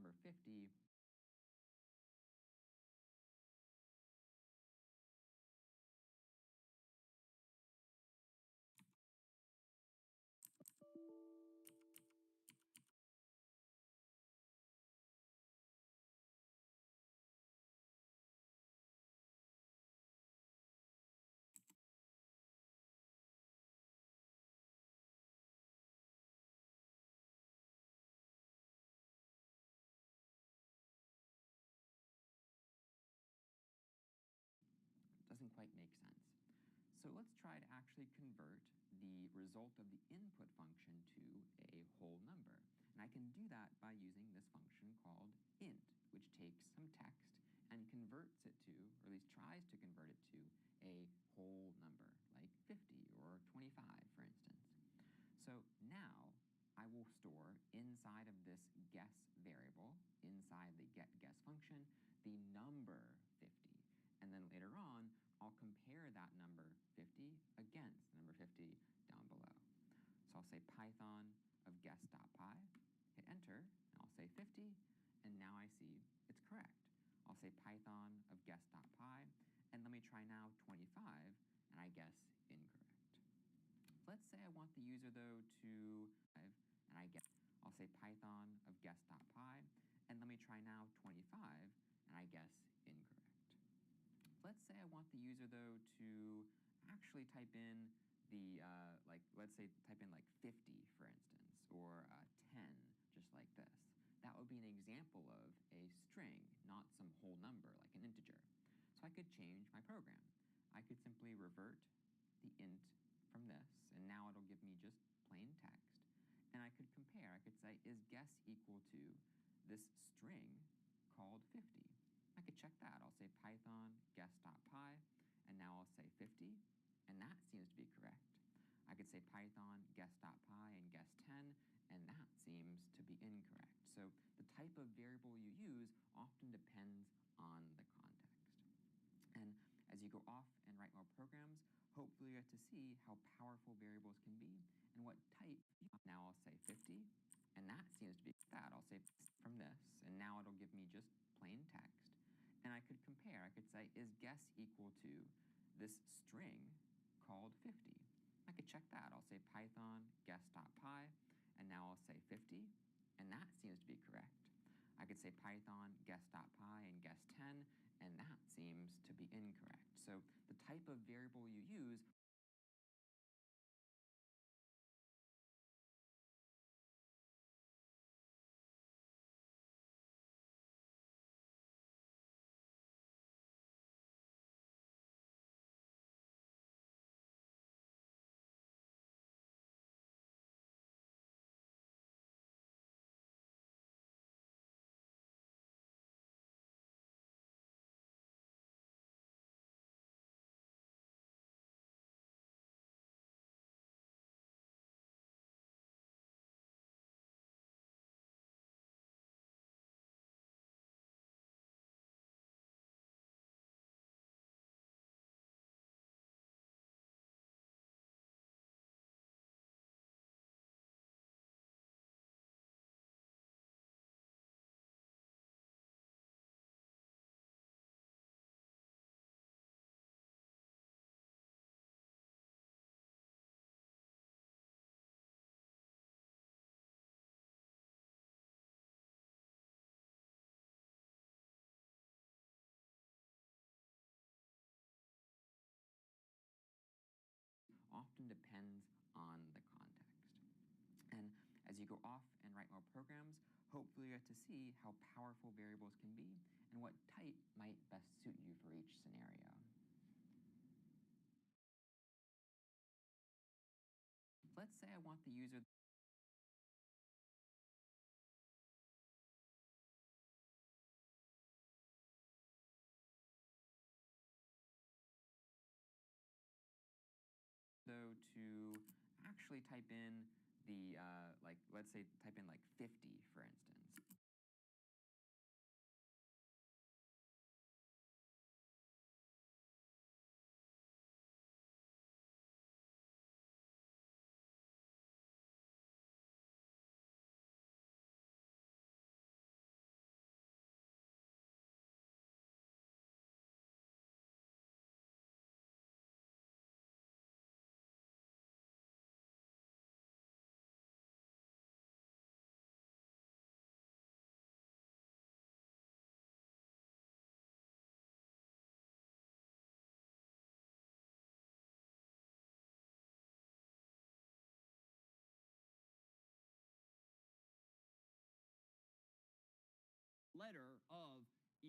number 50 doesn't quite make sense. So let's try to actually convert the result of the input function to a whole number. And I can do that by using this function called int, which takes some text and converts it to, or at least tries to convert it to, a whole number, like 50 or 25, for instance. So now I will store inside of this guess variable, inside the getGuess function, the number 50. And then later on, I'll compare that number 50 against number 50 down below. So I'll say Python of guess.py, hit enter, and I'll say 50, and now I see it's correct. I'll say Python of guess.py, and let me try now 25, and I guess incorrect. Let's say I want the user though to, and I guess, I'll say Python of guess.py, and let me try now 25, and I guess incorrect. Let's say I want the user though to actually type in the, let's say type in like 50, for instance, or 10, just like this. That would be an example of a string, not some whole number, like an integer. So I could change my program. I could simply revert the int from this, and now it'll give me just plain text. And I could compare. I could say, is guess equal to this string called 50? I could check that. I'll say Python guess.py, and now I'll say 50, and that seems to be correct. I could say Python guess.py and guess 10, and that seems to be incorrect. So the type of variable you use often depends on the context. And as you go off and write more programs, hopefully you get to see how powerful variables can be and what type. Now I'll say 50, and that seems to be that. I'll say from this, and now it'll give me just plain text. And I could compare. I could say, is guess equal to this string called 50? I could check that. I'll say Python guess.py, and now I'll say 50, and that seems to be correct. I could say Python guess.py and guess 10, and that seems to be incorrect. So the type of variable you use often depends on the context. And as you go off and write more programs, hopefully you get to see how powerful variables can be and what type might best suit you for each scenario. Let's say I want the user though to actually type in the, let's say type in like 50, for instance.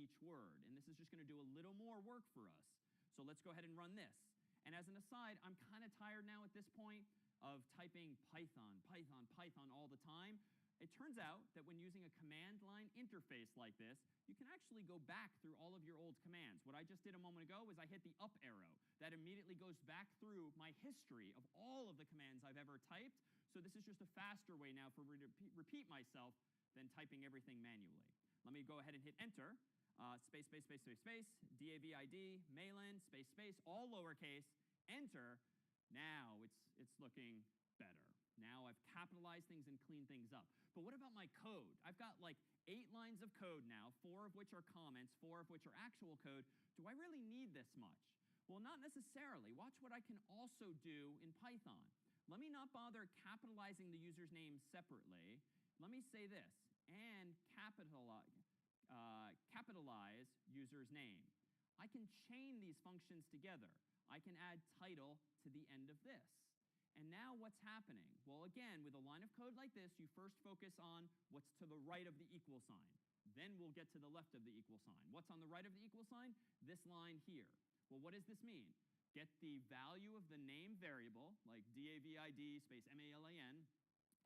each word. And this is just going to do a little more work for us. So let's go ahead and run this. And as an aside, I'm kind of tired now at this point of typing Python, Python, Python all the time. It turns out that when using a command line interface like this, you can actually go back through all of your old commands. What I just did a moment ago was I hit the up arrow. That immediately goes back through my history of all of the commands I've ever typed. So this is just a faster way now for me to repeat myself than typing everything manually. Let me go ahead and hit enter. Space, space, space, space, space, DAVID, Malin, space, space, all lowercase, enter. Now it's looking better. Now I've capitalized things and cleaned things up. But what about my code? I've got like 8 lines of code now, 4 of which are comments, 4 of which are actual code. Do I really need this much? Well, not necessarily. Watch what I can also do in Python. Let me not bother capitalizing the user's name separately. Let me say this, and capitalize user's name. I can chain these functions together. I can add title to the end of this. And now what's happening? Well, again, with a line of code like this, you first focus on what's to the right of the equal sign. Then we'll get to the left of the equal sign. What's on the right of the equal sign? This line here. Well, what does this mean? Get the value of the name variable, like DAVID space MALIN,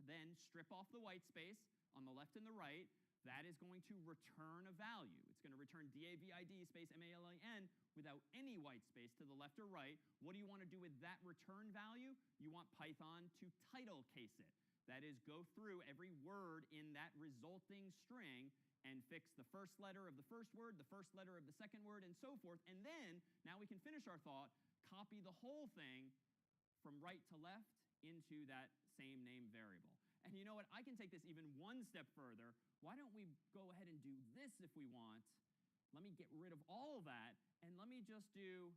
then strip off the white space on the left and the right. That is going to return a value. It's going to return DAVID space MALIN without any white space to the left or right. What do you want to do with that return value? You want Python to title case it. That is, go through every word in that resulting string and fix the first letter of the first word, the first letter of the second word, and so forth. And then, now we can finish our thought, copy the whole thing from right to left into that same name variable. And you know what? I can take this even one step further. Why don't we go ahead and do this if we want? Let me get rid of all that, and let me just do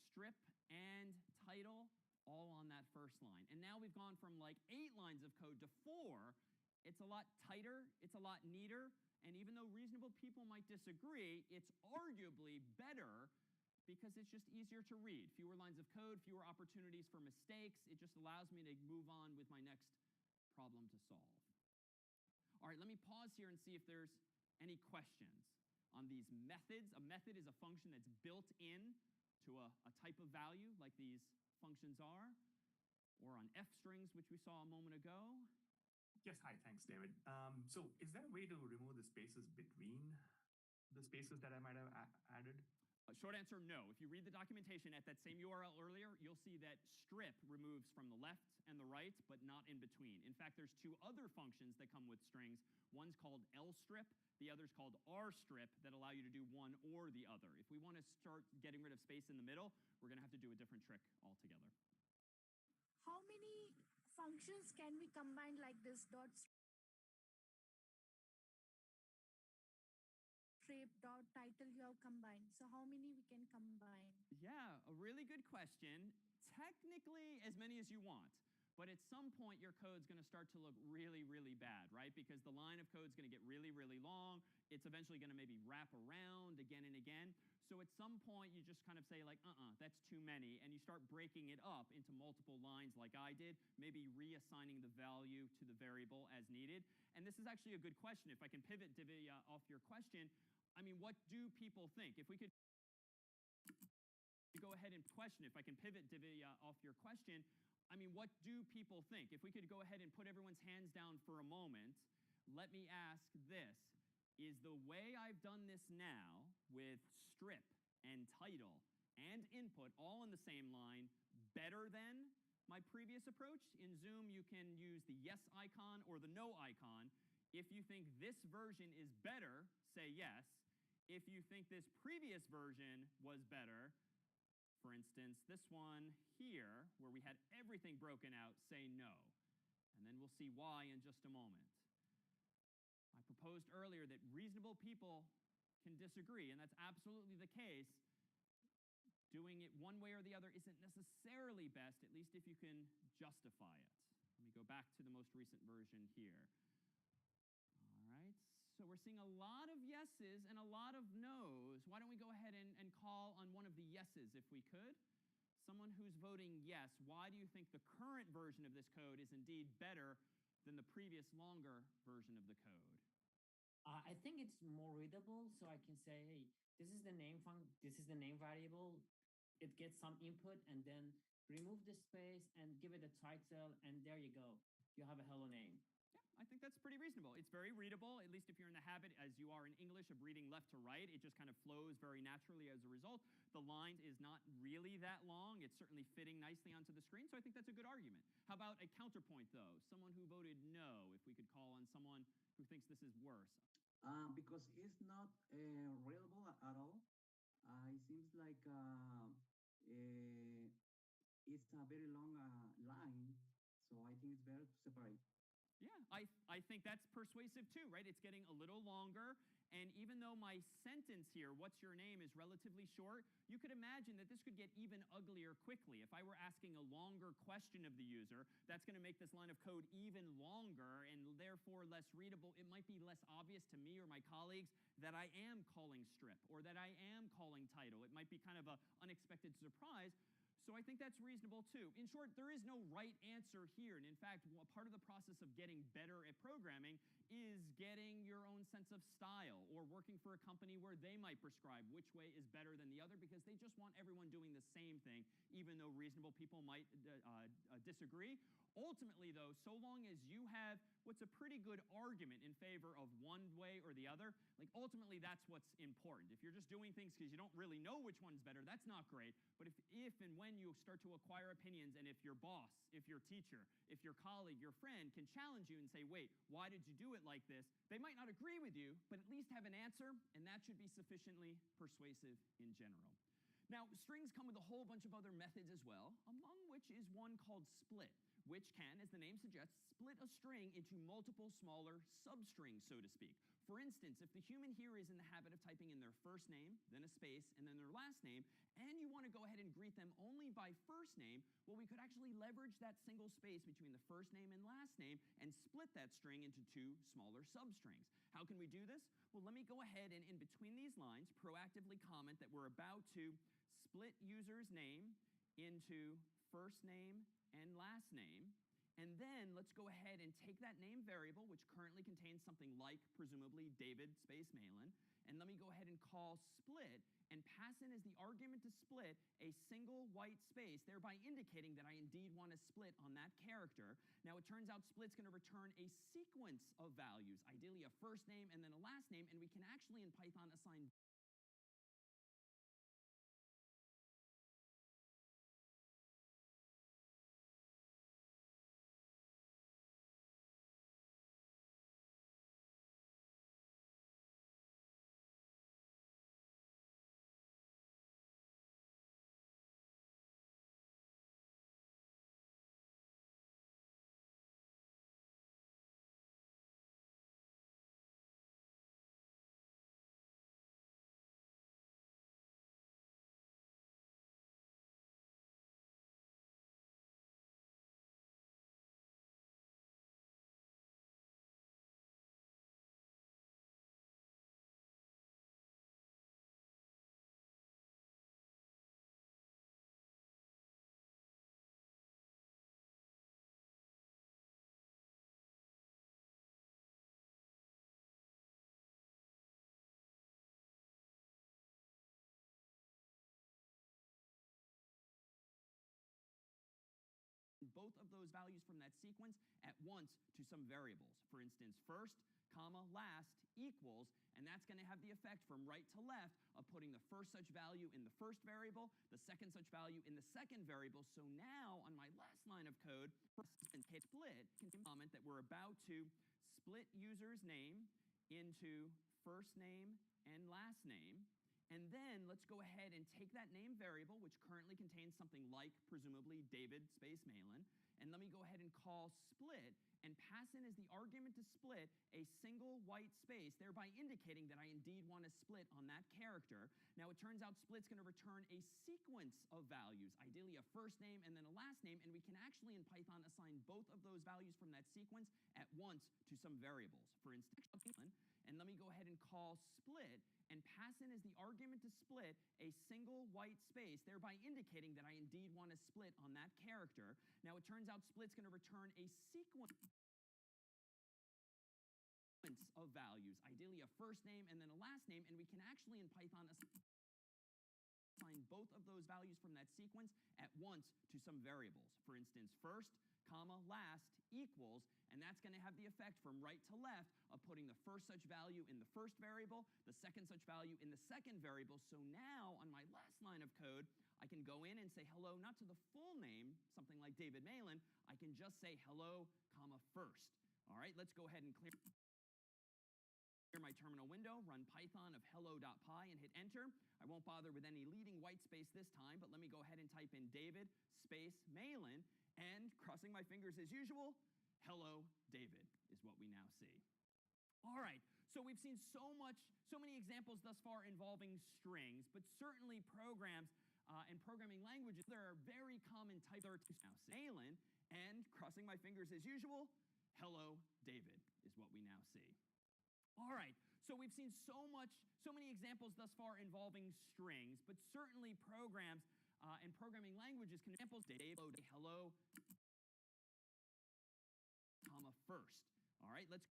strip and title all on that first line. And now we've gone from like 8 lines of code to 4. It's a lot tighter, it's a lot neater, and even though reasonable people might disagree, it's arguably better because it's just easier to read. Fewer lines of code, fewer opportunities for mistakes. It just allows me to move on with my next problem to solve. All right, let me pause here and see if there's any questions on these methods. A method is a function that's built in to a type of value like these functions are, or on F strings, which we saw a moment ago. Yes, hi, thanks, David. So is there a way to remove the spaces between the spaces that I might have added? Short answer, no. If you read the documentation at that same URL earlier, you'll see that strip removes from the left and the right, but not in between. In fact, there's 2 other functions that come with strings. One's called lstrip, the other's called rstrip, that allow you to do one or the other. If we want to start getting rid of space in the middle, we're going to have to do a different trick altogether. How many functions can we combine like this dot strip dot title you have combined? So how many we can combine? Yeah, a really good question. Technically, as many as you want. But at some point, your code's going to start to look really, really bad, right? Because the line of code's going to get really, really long. It's eventually going to maybe wrap around again and again. So at some point, you just kind of say like, that's too many. And you start breaking it up into multiple lines like I did, maybe reassigning the value to the variable as needed. And this is actually a good question. If I can pivot, Divya, off your question, I mean, what do people think? If we could go ahead and question, if I can pivot, Divya, off your question, I mean, what do people think? If we could go ahead and put everyone's hands down for a moment, let me ask this. Is the way I've done this now with strip and title and input all in the same line better than my previous approach? In Zoom, you can use the yes icon or the no icon. If you think this version is better, say yes. If you think this previous version was better, for instance, this one here, where we had everything broken out, say no. And then we'll see why in just a moment. I proposed earlier that reasonable people can disagree, and that's absolutely the case. Doing it one way or the other isn't necessarily best, at least if you can justify it. Let me go back to the most recent version here. All right, so we're seeing a lot of yeses and a lot of nos. Why don't we go ahead and call on one of the yeses if we could? Someone who's voting yes, why do you think the current version of this code is indeed better than the previous longer version of the code? I think it's more readable, so I can say, hey, this is the name variable. It gets some input, and then remove the space and give it a title, and there you go. You have a hello name. I think that's pretty reasonable. It's very readable, at least if you're in the habit, as you are in English, of reading left to right. It just kind of flows very naturally as a result. The line is not really that long. It's certainly fitting nicely onto the screen, so I think that's a good argument. How about a counterpoint, though? Someone who voted no, if we could call on someone who thinks this is worse. Because it's not readable at all. It seems like it's a very long line, so I think it's better to separate. Yeah, I think that's persuasive too, right? It's getting a little longer. And even though my sentence here, what's your name, is relatively short, you could imagine that this could get even uglier quickly. If I were asking a longer question of the user, that's going to make this line of code even longer and therefore less readable. It might be less obvious to me or my colleagues that I am calling strip or that I am calling title. It might be kind of an unexpected surprise. So I think that's reasonable too. In short, there is no right answer here. And in fact, part of the process of getting better at programming is getting your own sense of style, or working for a company where they might prescribe which way is better than the other, because they just want everyone doing the same thing, even though reasonable people might disagree. Ultimately, though, so long as you have what's a pretty good argument in favor of one way or the other, like ultimately that's what's important. If you're just doing things because you don't really know which one's better, that's not great. But if and when you start to acquire opinions, and if your boss, if your teacher, if your colleague, your friend can challenge you and say, wait, why did you do it like this? They might not agree with you, but at least have an answer, and that should be sufficiently persuasive in general. Now, strings come with a whole bunch of other methods as well, among which is one called split, which can, as the name suggests, split a string into multiple smaller substrings, so to speak. For instance, if the human here is in the habit of typing in their first name, then a space, and then their last name, and you want to go ahead and greet them only by first name, well, we could actually leverage that single space between the first name and last name and split that string into two smaller substrings. How can we do this? Well, let me go ahead and in between these lines proactively comment that we're about to split user's name into first name and last name. And then let's go ahead and take that name variable, which currently contains something like, presumably, David space Malin, and let me go ahead and call split and pass in as the argument to split a single white space, thereby indicating that I indeed want to split on that character. Now, it turns out split's going to return a sequence of values, ideally a first name and then a last name, and we can actually in Python assign both of those values from that sequence at once to some variables. For instance, first, comma, last equals, and that's going to have the effect from right to left of putting the first such value in the first variable, the second such value in the second variable. So now on my last line of code, split can comment that we're about to split user's name into first name and last name. And then let's go ahead and take that name variable, which currently contains something like, presumably, David space Malin, and let me go ahead and call split and pass in as the argument to split a single white space, thereby indicating that I indeed want to split on that character. Now, it turns out split's going to return a sequence of values, ideally a first name and then a last name, and we can actually in Python assign both of those values from that sequence at once to some variables. For instance, and let me go ahead and call split and pass in as the argument to split a single white space, thereby indicating that I indeed want to split on that character. Now, it turns out split's going to return a sequence of values, ideally a first name and then a last name, and we can actually in Python assign both of those values from that sequence at once to some variables. For instance, first, comma, last equals, and that's going to have the effect from right to left of putting the first such value in the first variable, the second such value in the second variable. So now on my last line of code, I can go in and say hello, not to the full name, something like David Malin. I can just say hello, comma, first. All right, let's go ahead and clear my terminal window, run Python of hello.py and hit enter. I won't bother with any leading white space this time, but let me go ahead and type in David space Malin, and crossing my fingers as usual, hello David is what we now see. All right, so we've seen so many examples thus far involving strings, but certainly programs and programming languages, there are very common types now. Malin, and crossing my fingers as usual, hello David is what we now see. All right, so we've seen so many examples thus far involving strings, but certainly programs and programming languages can examples hello, comma, first. All right, let's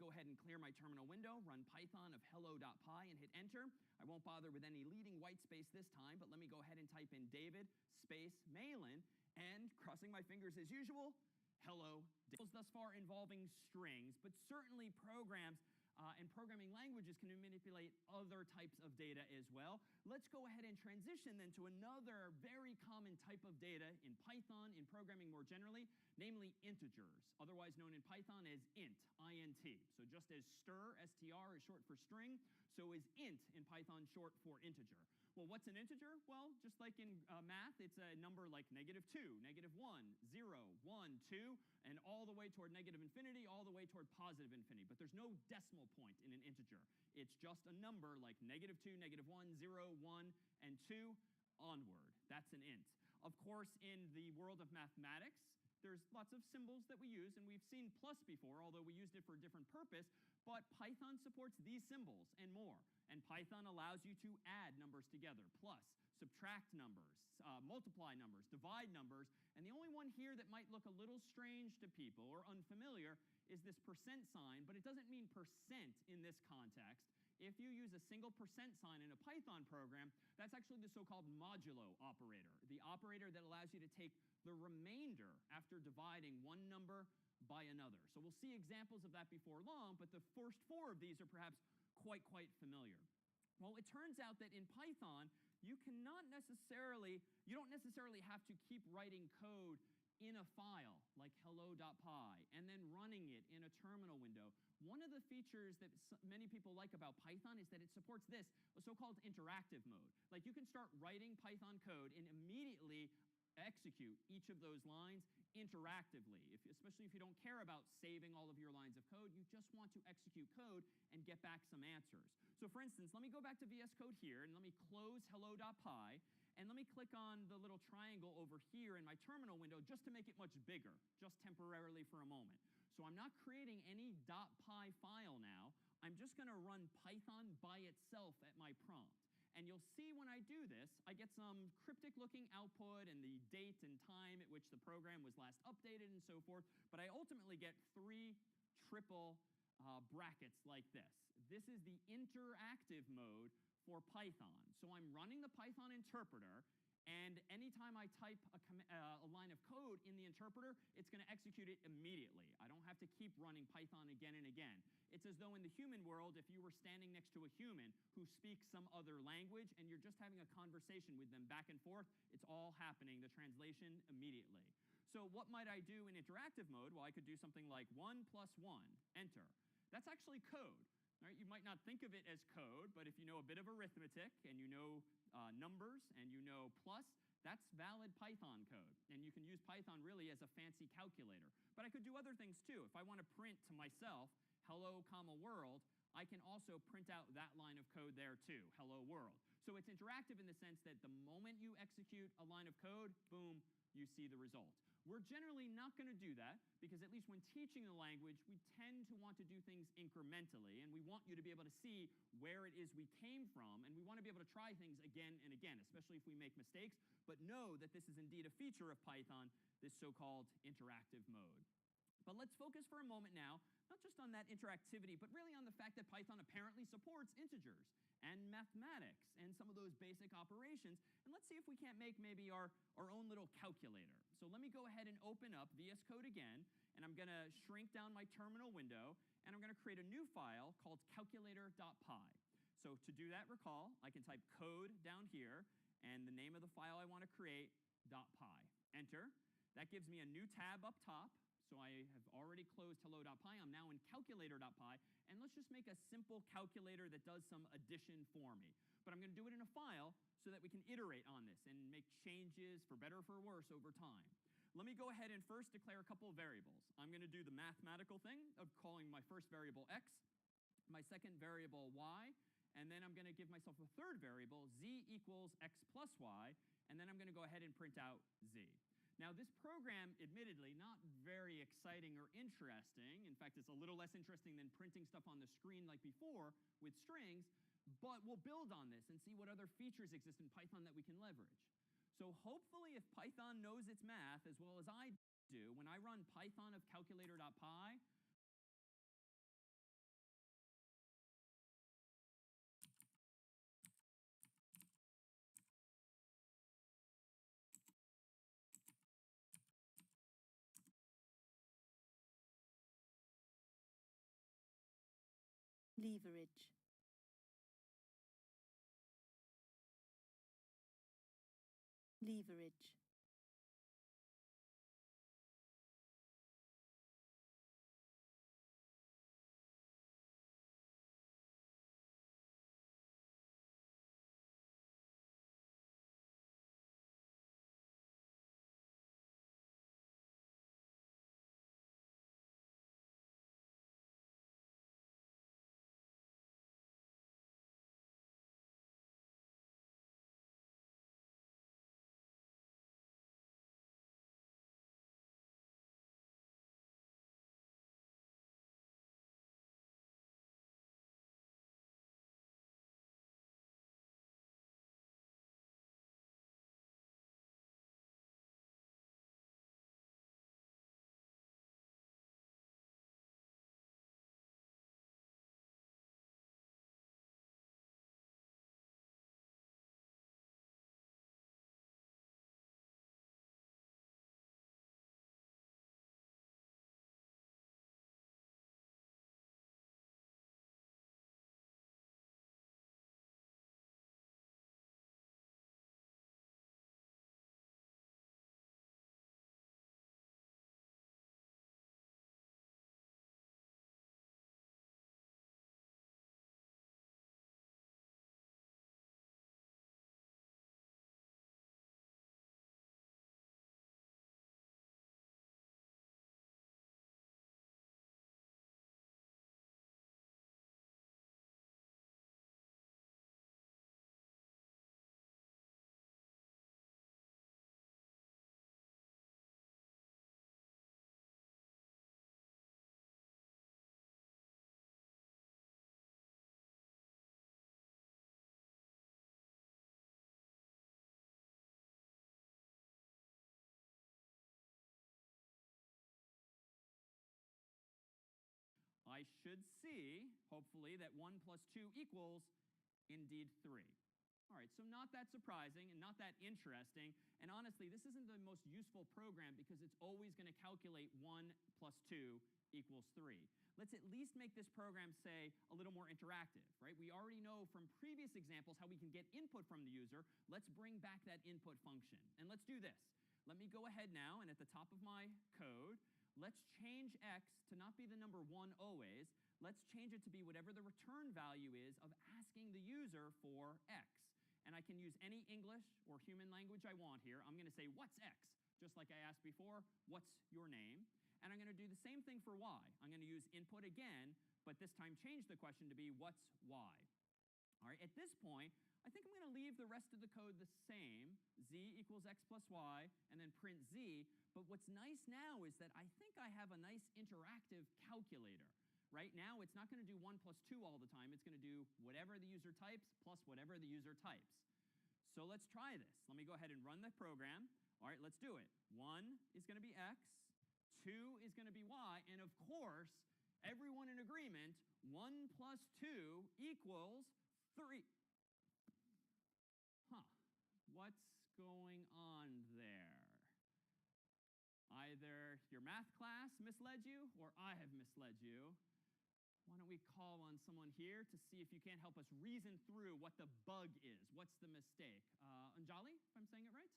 go ahead and clear my terminal window, run Python of hello.py and hit enter. I won't bother with any leading white space this time, but let me go ahead and type in David space Malin, and crossing my fingers as usual, hello. Thus far involving strings, but certainly programs and programming languages can manipulate other types of data as well. Let's go ahead and transition then to another very common type of data in Python, in programming more generally, namely integers, otherwise known in Python as int, int. So just as str, str is short for string, so is int in Python short for integer. Well, what's an integer? Well, just like in math, it's a number like -2, -1, 0, 1, 2, and all the way toward negative infinity, all the way toward positive infinity. But there's no decimal point in an integer. It's just a number like -2, -1, 0, 1, and 2 onward. That's an int. Of course, in the world of mathematics, there's lots of symbols that we use, and we've seen plus before, although we used it for a different purpose, but Python supports these symbols and more. And Python allows you to add numbers together, plus, subtract numbers, multiply numbers, divide numbers, and the only one here that might look a little strange to people or unfamiliar is this percent sign, but it doesn't mean percent in this context. If you use a single percent sign in a Python program, that's actually the so-called modulo operator, the operator that allows you to take the remainder after dividing one number by another. So we'll see examples of that before long, but the first four of these are perhaps quite familiar. Well, it turns out that in Python, you don't necessarily have to keep writing code in a file like hello.py and then running it in a terminal window. One of the features that many people like about Python is that it supports this, a so-called interactive mode. Like you can start writing Python code and immediately execute each of those lines interactively, especially if you don't care about saving all of your lines of code. You just want to execute code and get back some answers. So for instance, let me go back to VS Code here, and let me close hello.py, and let me click on the little triangle over here in my terminal window just to make it much bigger, just temporarily for a moment. So I'm not creating any .py file now. I'm just going to run Python by itself at my prompt. And you'll see when I do this, I get some cryptic looking output and the date and time at which the program was last updated and so forth, but I ultimately get 3 triple brackets like this. This is the interactive mode for Python. So I'm running the Python interpreter, and anytime I type a line of code in the interpreter, it's going to execute it immediately. I don't have to keep running Python again and again. It's as though in the human world, if you were standing next to a human who speaks some other language and you're just having a conversation with them back and forth, it's all happening, the translation immediately. So what might I do in interactive mode? Well, I could do something like 1 + 1, enter. That's actually code. Right? You might not think of it as code, but if you know a bit of arithmetic and you know numbers and you know plus, that's valid Python code. And you can use Python really as a fancy calculator. But I could do other things too. If I want to print to myself, hello, world, I can also print out that line of code there too, hello world. So it's interactive in the sense that the moment you execute a line of code, boom, you see the result. We're generally not going to do that because at least when teaching the language, we tend to want to do things incrementally, and we want you to be able to see where it is we came from, and we want to be able to try things again and again, especially if we make mistakes, but know that this is indeed a feature of Python, this so-called interactive mode. But let's focus for a moment now, not just on that interactivity, but really on the fact that Python apparently supports integers and mathematics and some of those basic operations. And let's see if we can't make maybe our own little calculator. So let me go ahead and open up VS Code again, and I'm going to shrink down my terminal window, and I'm going to create a new file called calculator.py. So to do that, recall, I can type code down here, and the name of the file I want to create, .py. Enter. That gives me a new tab up top. So I have already closed hello.py. I'm now in calculator.py, and let's just make a simple calculator that does some addition for me. But I'm going to do it in a file so that we can iterate on this and make changes for better or for worse over time. Let me go ahead and first declare a couple of variables. I'm going to do the mathematical thing of calling my first variable x, my second variable y, and then I'm going to give myself a third variable, z equals x plus y, and then I'm going to go ahead and print out z. Now, this program, admittedly, not very exciting or interesting. In fact, it's a little less interesting than printing stuff on the screen like before with strings, but we'll build on this and see what other features exist in Python that we can leverage. So hopefully, if Python knows its math as well as I do, when I run Python of calculator.py, leverage, leverage, I should see, hopefully, that 1 plus 2 equals indeed 3. All right, so not that surprising and not that interesting. And honestly, this isn't the most useful program because it's always going to calculate 1 plus 2 equals 3. Let's at least make this program, say, a little more interactive, right? We already know from previous examples how we can get input from the user. Let's bring back that input function. And let's do this. Let me go ahead now, and at the top of my code, let's change x to not be the number 1 always. Let's change it to be whatever the return value is of asking the user for x. And I can use any English or human language I want here. I'm going to say, what's x? Just like I asked before, what's your name? And I'm going to do the same thing for y. I'm going to use input again, but this time change the question to be, what's y? All right, at this point, I think I'm going to leave the rest of the code the same, z equals x plus y, and then print z. But what's nice now is that I think I have a nice interactive calculator. Right now, it's not going to do 1 plus 2 all the time. It's going to do whatever the user types plus whatever the user types. So let's try this. Let me go ahead and run the program. All right, let's do it. 1 is going to be x, 2 is going to be y, and of course, everyone in agreement, 1 plus 2 equals 3. Huh, what's going on there? Either your math class misled you or I have misled you. Why don't we call on someone here to see if you can't help us reason through what the bug is? What's the mistake? Anjali, if I'm saying it right?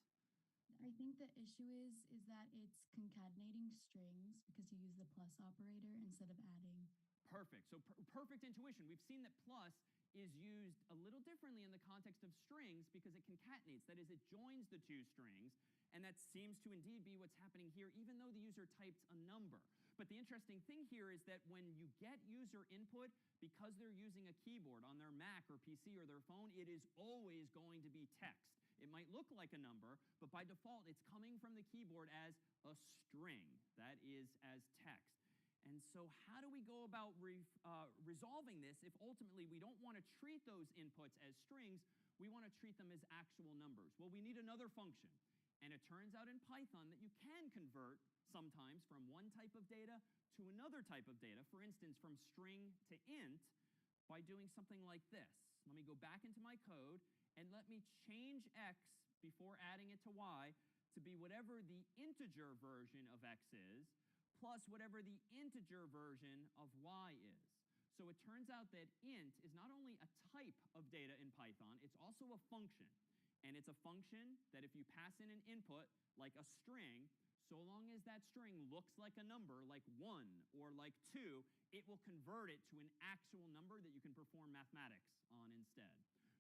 I think the issue is that it's concatenating strings because you use the plus operator instead of adding. Perfect. So perfect intuition. We've seen that plus is used a little differently in the context of strings because it concatenates. That is, it joins the two strings. And that seems to indeed be what's happening here, even though the user typed a number. But the interesting thing here is that when you get user input, because they're using a keyboard on their Mac or PC or their phone, it is always going to be text. It might look like a number, but by default, it's coming from the keyboard as a string. That is as text. And so how do we go about resolving this if ultimately we don't want to treat those inputs as strings, we want to treat them as actual numbers? Well, we need another function. And it turns out in Python that you can convert sometimes from one type of data to another type of data, for instance, from string to int, by doing something like this. Let me go back into my code and let me change x before adding it to y to be whatever the integer version of x is, plus whatever the integer version of y is. So it turns out that int is not only a type of data in Python, it's also a function. And it's a function that if you pass in an input, like a string, so long as that string looks like a number, like 1 or like 2, it will convert it to an actual number that you can perform mathematics on instead.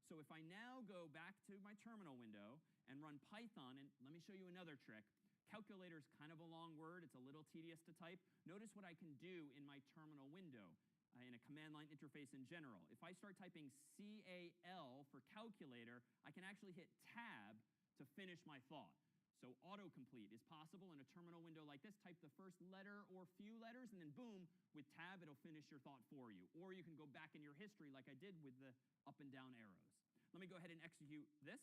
So if I now go back to my terminal window and run Python, and let me show you another trick. Calculator is kind of a long word. It's a little tedious to type. Notice what I can do in my terminal window in a command line interface in general. If I start typing CAL for calculator, I can actually hit tab to finish my thought. So autocomplete is possible in a terminal window like this. Type the first letter or few letters, and then boom, with tab, it'll finish your thought for you. Or you can go back in your history like I did with the up and down arrows. Let me go ahead and execute this.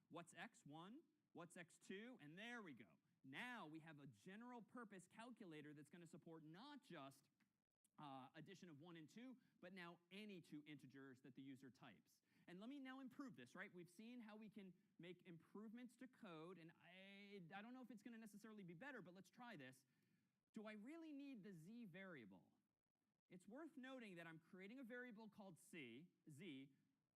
What's x? 1. What's x? 2? And there we go. Now we have a general purpose calculator that's going to support not just addition of 1 and 2, but now any two integers that the user types. And let me now improve this, right? We've seen how we can make improvements to code, and I don't know if it's going to necessarily be better, but let's try this. Do I really need the z variable? It's worth noting that I'm creating a variable called z,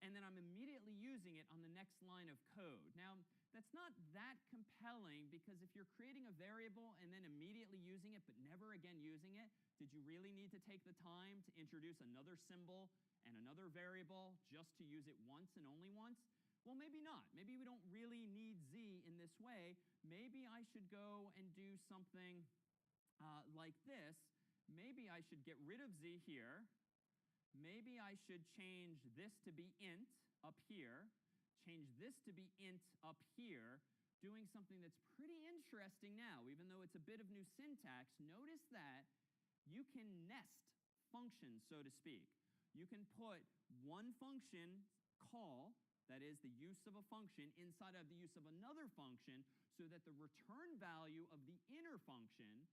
and then I'm immediately using it on the next line of code. Now, that's not that compelling, because if you're creating a variable and then immediately using it but never again using it, did you really need to take the time to introduce another symbol and another variable just to use it once and only once? Well, maybe not. Maybe we don't really need z in this way. Maybe I should go and do something like this. Maybe I should get rid of z here. Maybe I should change this to be int up here, change this to be int up here, doing something that's pretty interesting now. Even though it's a bit of new syntax, notice that you can nest functions, so to speak. You can put one function call, that is the use of a function, inside of the use of another function, so that the return value of the inner function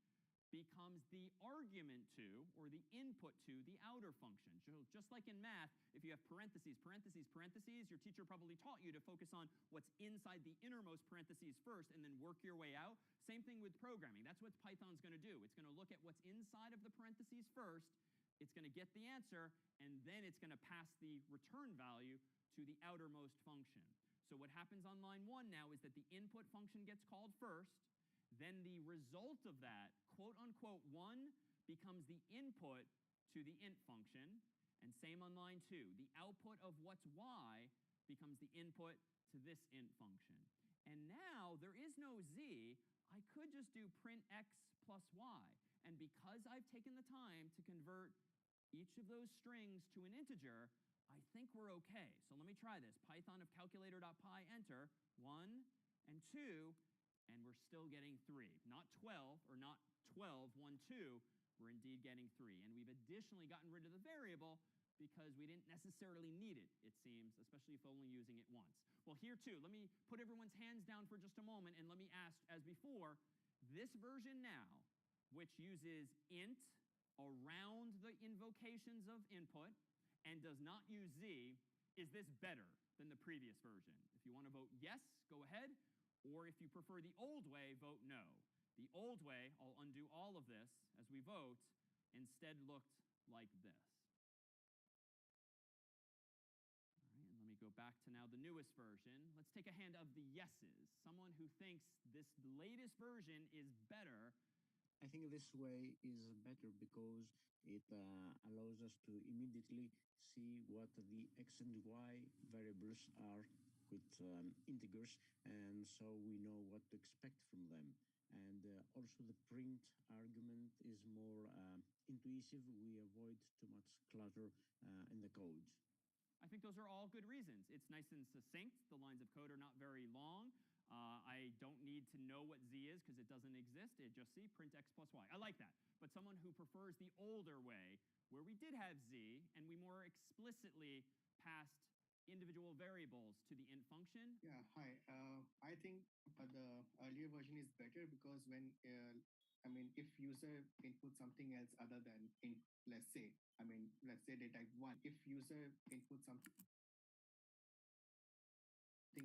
becomes the argument to, or the input to, the outer function. So just like in math, if you have parentheses, parentheses, parentheses, your teacher probably taught you to focus on what's inside the innermost parentheses first and then work your way out. Same thing with programming. That's what Python's going to do. It's going to look at what's inside of the parentheses first, it's going to get the answer, and then it's going to pass the return value to the outermost function. So what happens on line 1 now is that the input function gets called first, then the result of that, quote unquote 1, becomes the input to the int function, and same on line 2. The output of what's y becomes the input to this int function. And now there is no z, I could just do print x plus y. And because I've taken the time to convert each of those strings to an integer, I think we're okay. So let me try this. Python of calculator.py, enter 1 and 2, and we're still getting 3. Not 12, or not 12, 1, 2, we're indeed getting 3. And we've additionally gotten rid of the variable because we didn't necessarily need it, it seems, especially if only using it once. Well, here too, let me put everyone's hands down for just a moment, and let me ask, as before, this version now, which uses int around the invocations of input and does not use z, is this better than the previous version? If you want to vote yes, go ahead. Or if you prefer the old way, vote no. The old way, I'll undo all of this as we vote, instead looked like this. All right, and let me go back to now the newest version. Let's take a hand of the yeses. Someone who thinks this latest version is better. I think this way is better because it allows us to immediately see what the x and y variables are with integers, and so we know what to expect from them. And also the print argument is more intuitive. We avoid too much clutter in the code. I think those are all good reasons. It's nice and succinct. The lines of code are not very long. I don't need to know what z is because it doesn't exist. It just see print x plus y. I like that. But someone who prefers the older way, where we did have z, and we more explicitly passed individual variables to the int function. Yeah, hi. I think the earlier version is better because when, if user input something else other than int, let's say they type 1. If user input something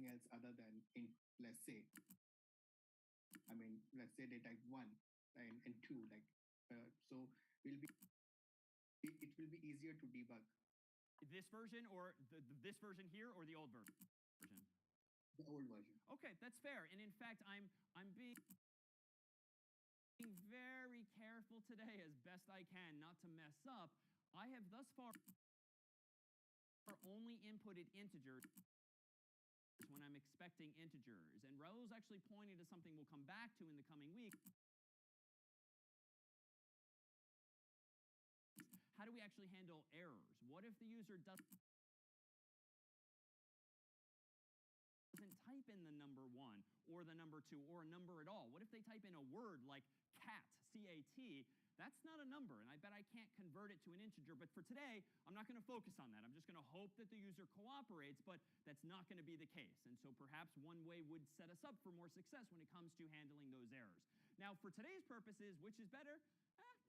else other than int, let's say they type 1 and 2, so we'll be it will be easier to debug. This version or this version here or the old version? The old version. Okay, that's fair. And in fact, I'm being very careful today as best I can not to mess up. I have thus far only inputted integers when I'm expecting integers. And Raul's actually pointing to something we'll come back to in the coming weeks. How do we actually handle errors? What if the user doesn't type in the number 1 or the number 2 or a number at all? What if they type in a word like cat, C-A-T? That's not a number, and I bet I can't convert it to an integer. But for today, I'm not going to focus on that. I'm just going to hope that the user cooperates, but that's not going to be the case. And so perhaps one way would set us up for more success when it comes to handling those errors. Now, for today's purposes, which is better?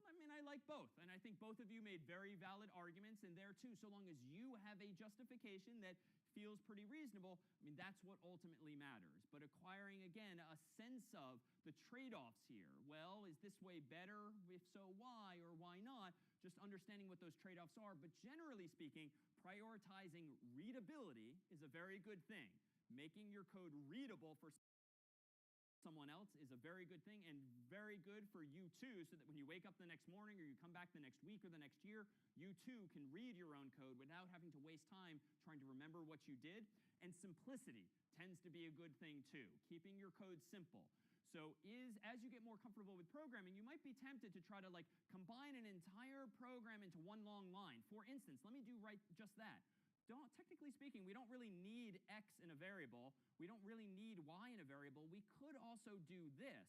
I mean, I like both, and I think both of you made very valid arguments in there too. So long as you have a justification that feels pretty reasonable, I mean, that's what ultimately matters. But acquiring, again, a sense of the trade-offs here. Well, is this way better? If so, why or why not? Just understanding what those trade-offs are. But generally speaking, prioritizing readability is a very good thing. Making your code readable for someone else is a very good thing and very good for you too, so that when you wake up the next morning or you come back the next week or the next year, you too can read your own code without having to waste time trying to remember what you did. And simplicity tends to be a good thing too, keeping your code simple. So as you get more comfortable with programming, you might be tempted to try to combine an entire program into one long line. For instance, let me do just that. Technically speaking, we don't really need x in a variable. We don't really need y in a variable. We could also do this.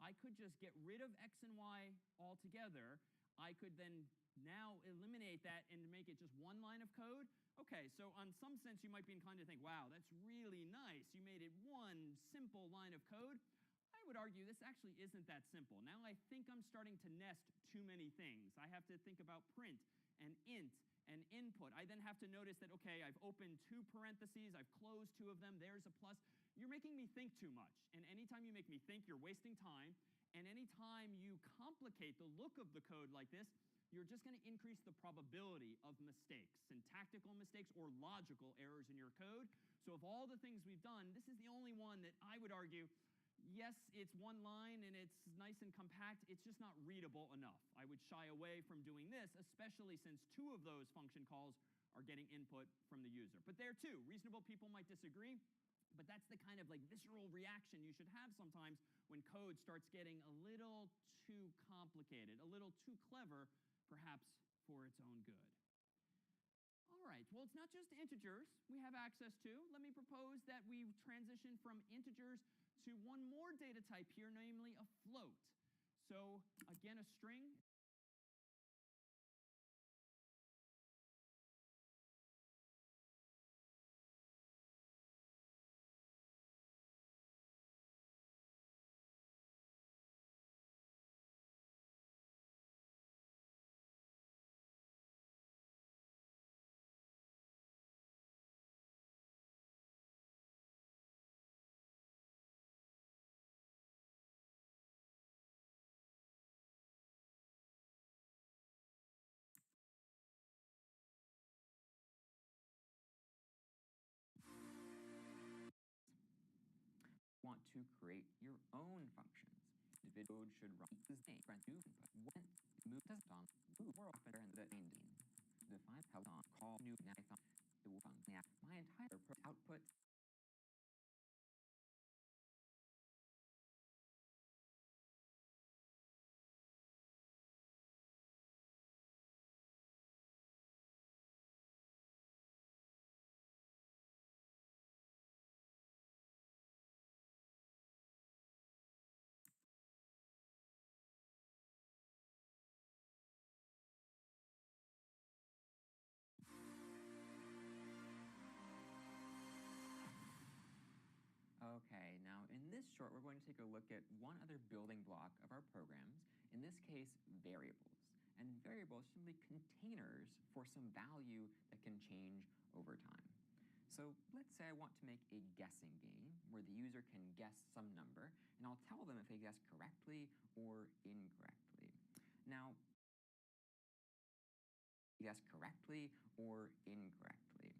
I could just get rid of x and y altogether. I could then now eliminate that and make it just one line of code. Okay, so on some sense, you might be inclined to think, wow, that's really nice. You made it one simple line of code. I would argue this actually isn't that simple. Now I think I'm starting to nest too many things. I have to think about print and int and input. I then have to notice that, okay, I've opened 2 parentheses, I've closed 2 of them, there's a plus. You're making me think too much. And anytime you make me think, you're wasting time. And anytime you complicate the look of the code like this, you're just going to increase the probability of mistakes, syntactical mistakes or logical errors in your code. So of all the things we've done, this is the only one that I would argue, yes, it's one line and it's nice and compact, it's just not readable enough. I would shy away from doing this, especially since 2 of those function calls are getting input from the user. But there too, reasonable people might disagree, but that's the kind of visceral reaction you should have sometimes when code starts getting a little too complicated, a little too clever, perhaps for its own good. All right, well, it's not just integers we have access to. Let me propose that we transition from integers to one more data type here, namely a float. So again, a string. Want to create your own functions. The code should run the same new input. When move to on move more often than the main define how on call new Python the function my entire output. Okay, now in this short, we're going to take a look at one other building block of our programs, in this case, variables. And variables should be containers for some value that can change over time. So let's say I want to make a guessing game where the user can guess some number, and I'll tell them if they guess correctly or incorrectly. Now, guess correctly or incorrectly.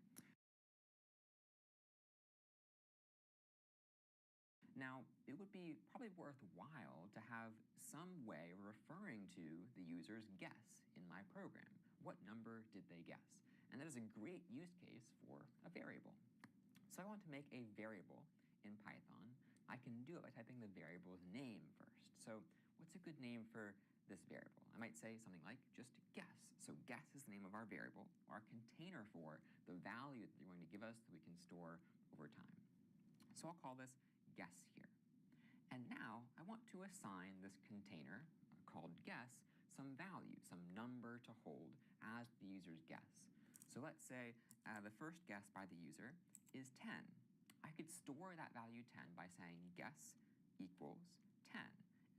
Now, it would be probably worthwhile to have some way of referring to the user's guess in my program. What number did they guess? And that is a great use case for a variable. So I want to make a variable in Python. I can do it by typing the variable's name first. So what's a good name for this variable? I might say something like just guess. So guess is the name of our variable, our container for the value that you're going to give us that we can store over time. So I'll call this guess here. And now I want to assign this container called guess some value, some number to hold as the user's guess. So let's say the first guess by the user is 10. I could store that value 10 by saying guess equals 10.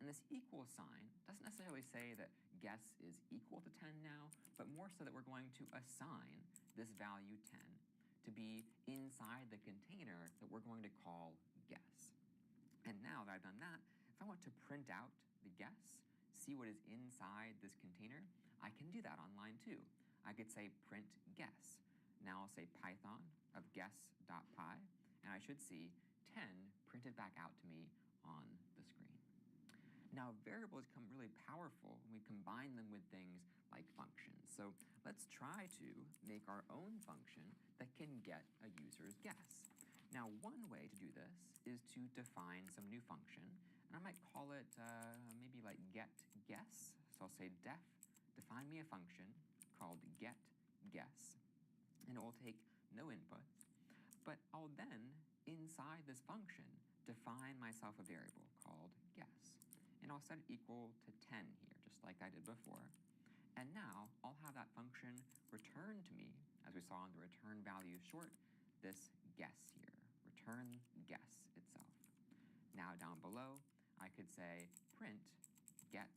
And this equal sign doesn't necessarily say that guess is equal to 10 now, but more so that we're going to assign this value 10 to be inside the container that we're going to call guess. And now that I've done that, if I want to print out the guess, see what is inside this container, I can do that online too. I could say print guess. Now I'll say Python of guess.py, and I should see 10 printed back out to me on the screen. Now variables become really powerful when we combine them with things like functions. So let's try to make our own function that can get a user's guess. Now one way to do this is to define some new function, and I might call it maybe like get guess. So I'll say define me a function called get guess, and it will take no inputs, but I'll then inside this function define myself a variable called guess, and I'll set it equal to 10 here, just like I did before. And now I'll have that function return to me, as we saw in the return value short, this guess here, return guess itself. Now down below, I could say print get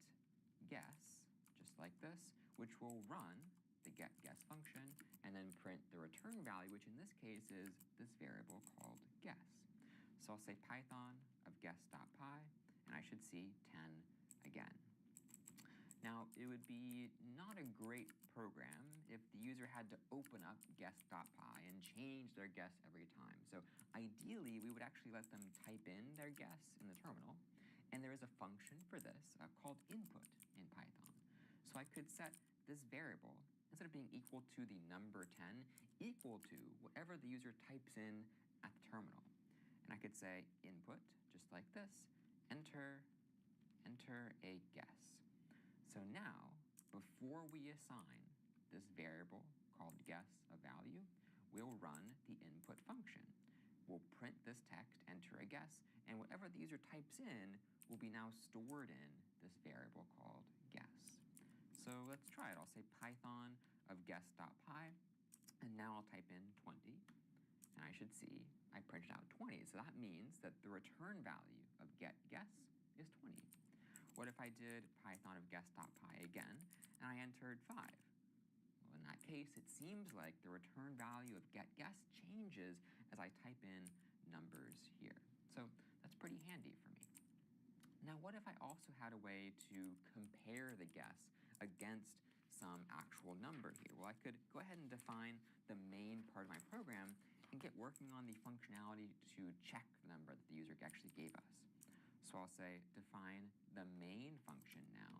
guess, just like this, which will run the get guess function and then print the return value, which in this case is this variable called guess. So I'll say Python of guess.py, and I should see 10 again. Now, it would be not a great program if the user had to open up guess.py and change their guess every time. So ideally, we would actually let them type in their guess in the terminal, and there is a function for this called input in Python. So I could set this variable, instead of being equal to the number 10, equal to whatever the user types in at the terminal. And I could say input, just like this, enter a guess. So now, before we assign this variable called guess a value, we'll run the input function. We'll print this text, enter a guess, and whatever the user types in will be now stored in this variable called guess. So let's try it. I'll say Python of guess.py, and now I'll type in 20, and I should see I printed out 20. So that means that the return value of get guess is 20. What if I did Python of guess.py again, and I entered 5? Well, in that case, it seems like the return value of get guess changes as I type in numbers here. So that's pretty handy for me. Now, what if I also had a way to compare the guess against some actual number here? Well, I could go ahead and define the main part of my program and get working on the functionality to check the number that the user actually gave us. So I'll say define the main function now,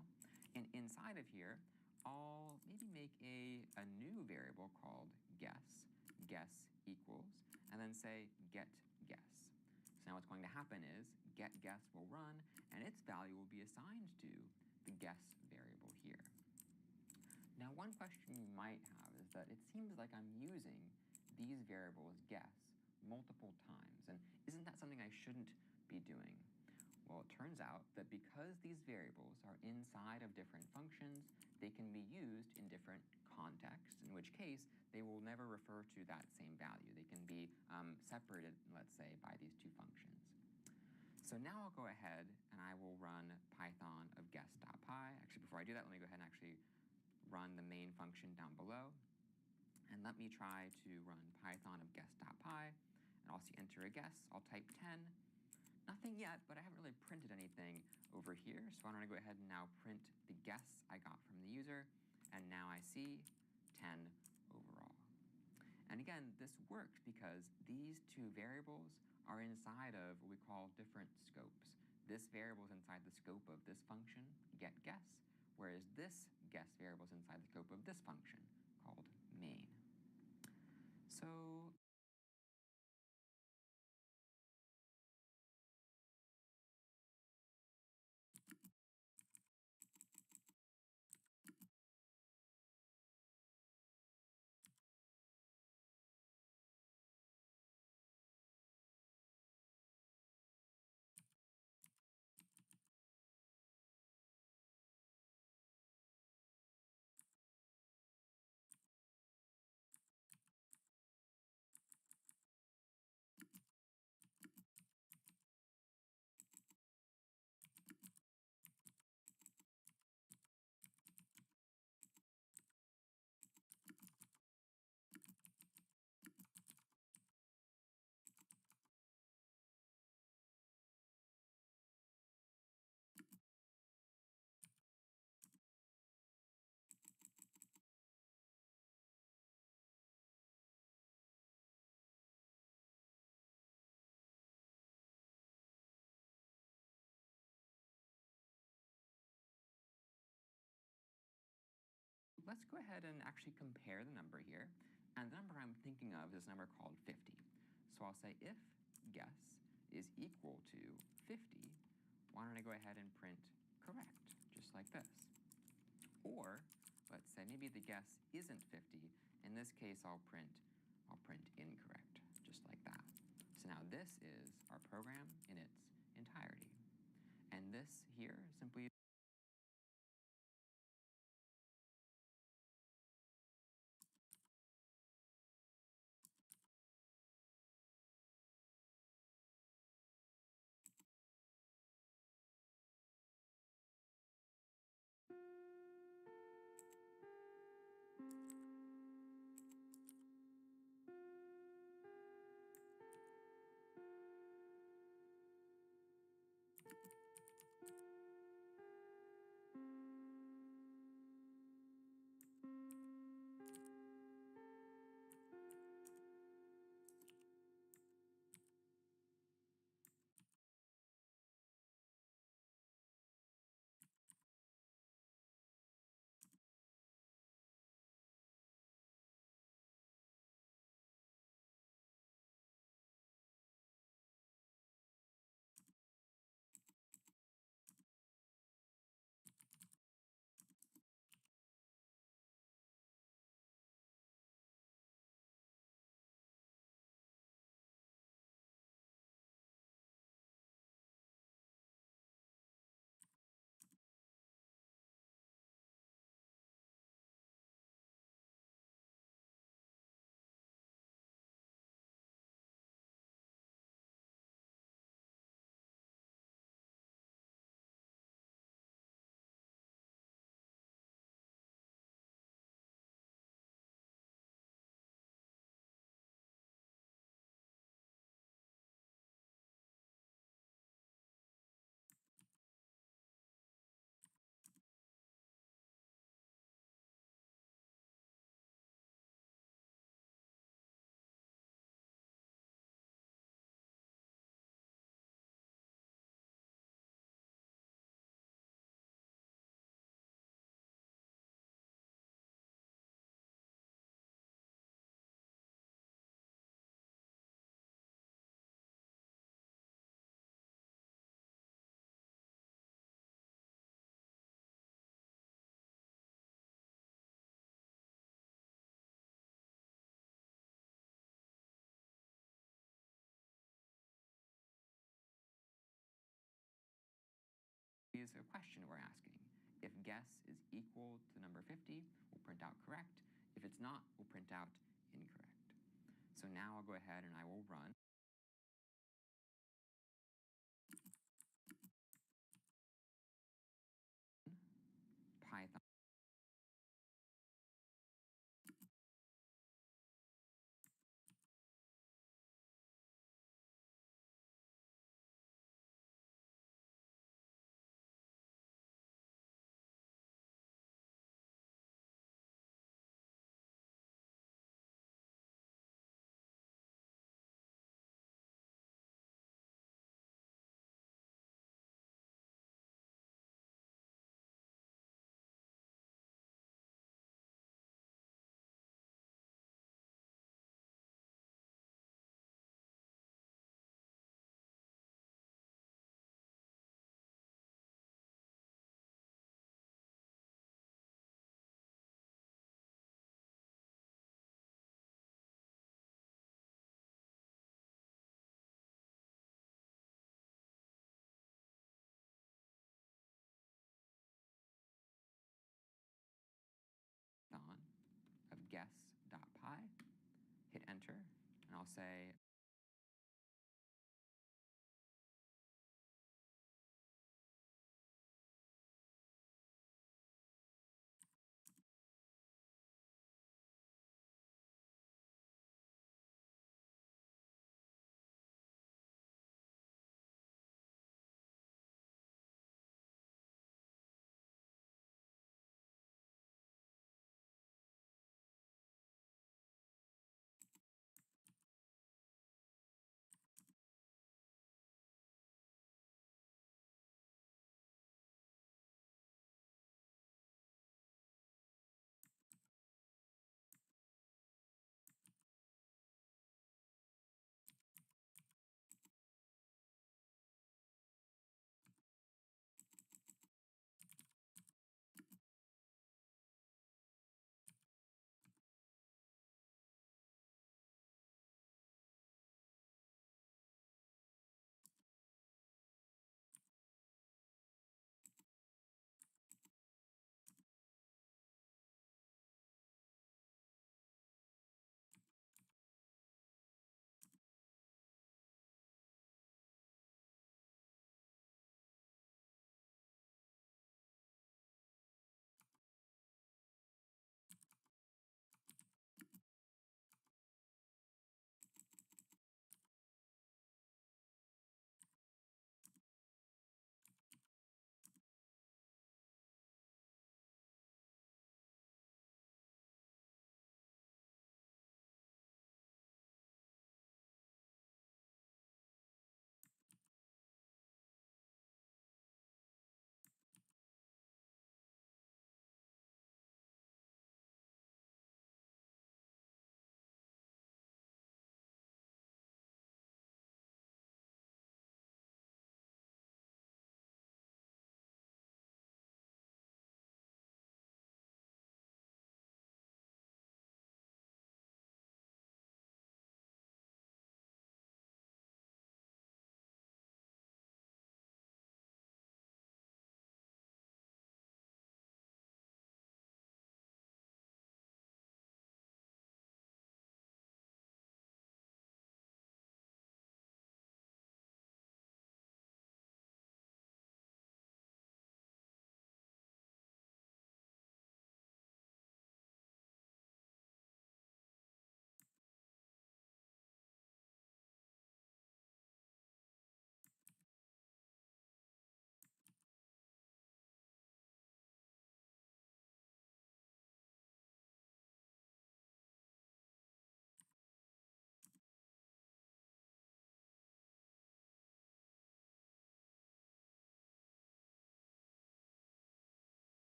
and inside of here, I'll maybe make a new variable called guess equals, and then say get guess. So now what's going to happen is get guess will run, and its value will be assigned to the guess variable here. Now one question you might have is that it seems like I'm using these variables guess multiple times, and isn't that something I shouldn't be doing? Well, it turns out that because these variables are inside of different functions, they can be used in different contexts, in which case they will never refer to that same value. They can be separated, let's say, by these two functions. So now I'll go ahead and I will run Python of guess.py. Actually, before I do that, let me go ahead and actually run the main function down below. And let me try to run Python of guess.py, and I'll see enter a guess. I'll type 10. Nothing yet, but I haven't really printed anything over here, so I'm going to go ahead and now print the guess I got from the user, and now I see 10 10 overall. And again, this works because these two variables are inside of what we call different scopes. This variable is inside the scope of this function, getGuess, whereas this guess variable is inside the scope of this function called main. So let's go ahead and actually compare the number here. And the number I'm thinking of is a number called 50. So I'll say if guess is equal to 50, why don't I go ahead and print correct, just like this. Or let's say maybe the guess isn't 50. In this case, I'll print incorrect, just like that. So now this is our program in its entirety. And this here simply is a question we're asking. If guess is equal to the number 50, we'll print out correct. If it's not, we'll print out incorrect. So now I'll go ahead and I will run Python. I'll say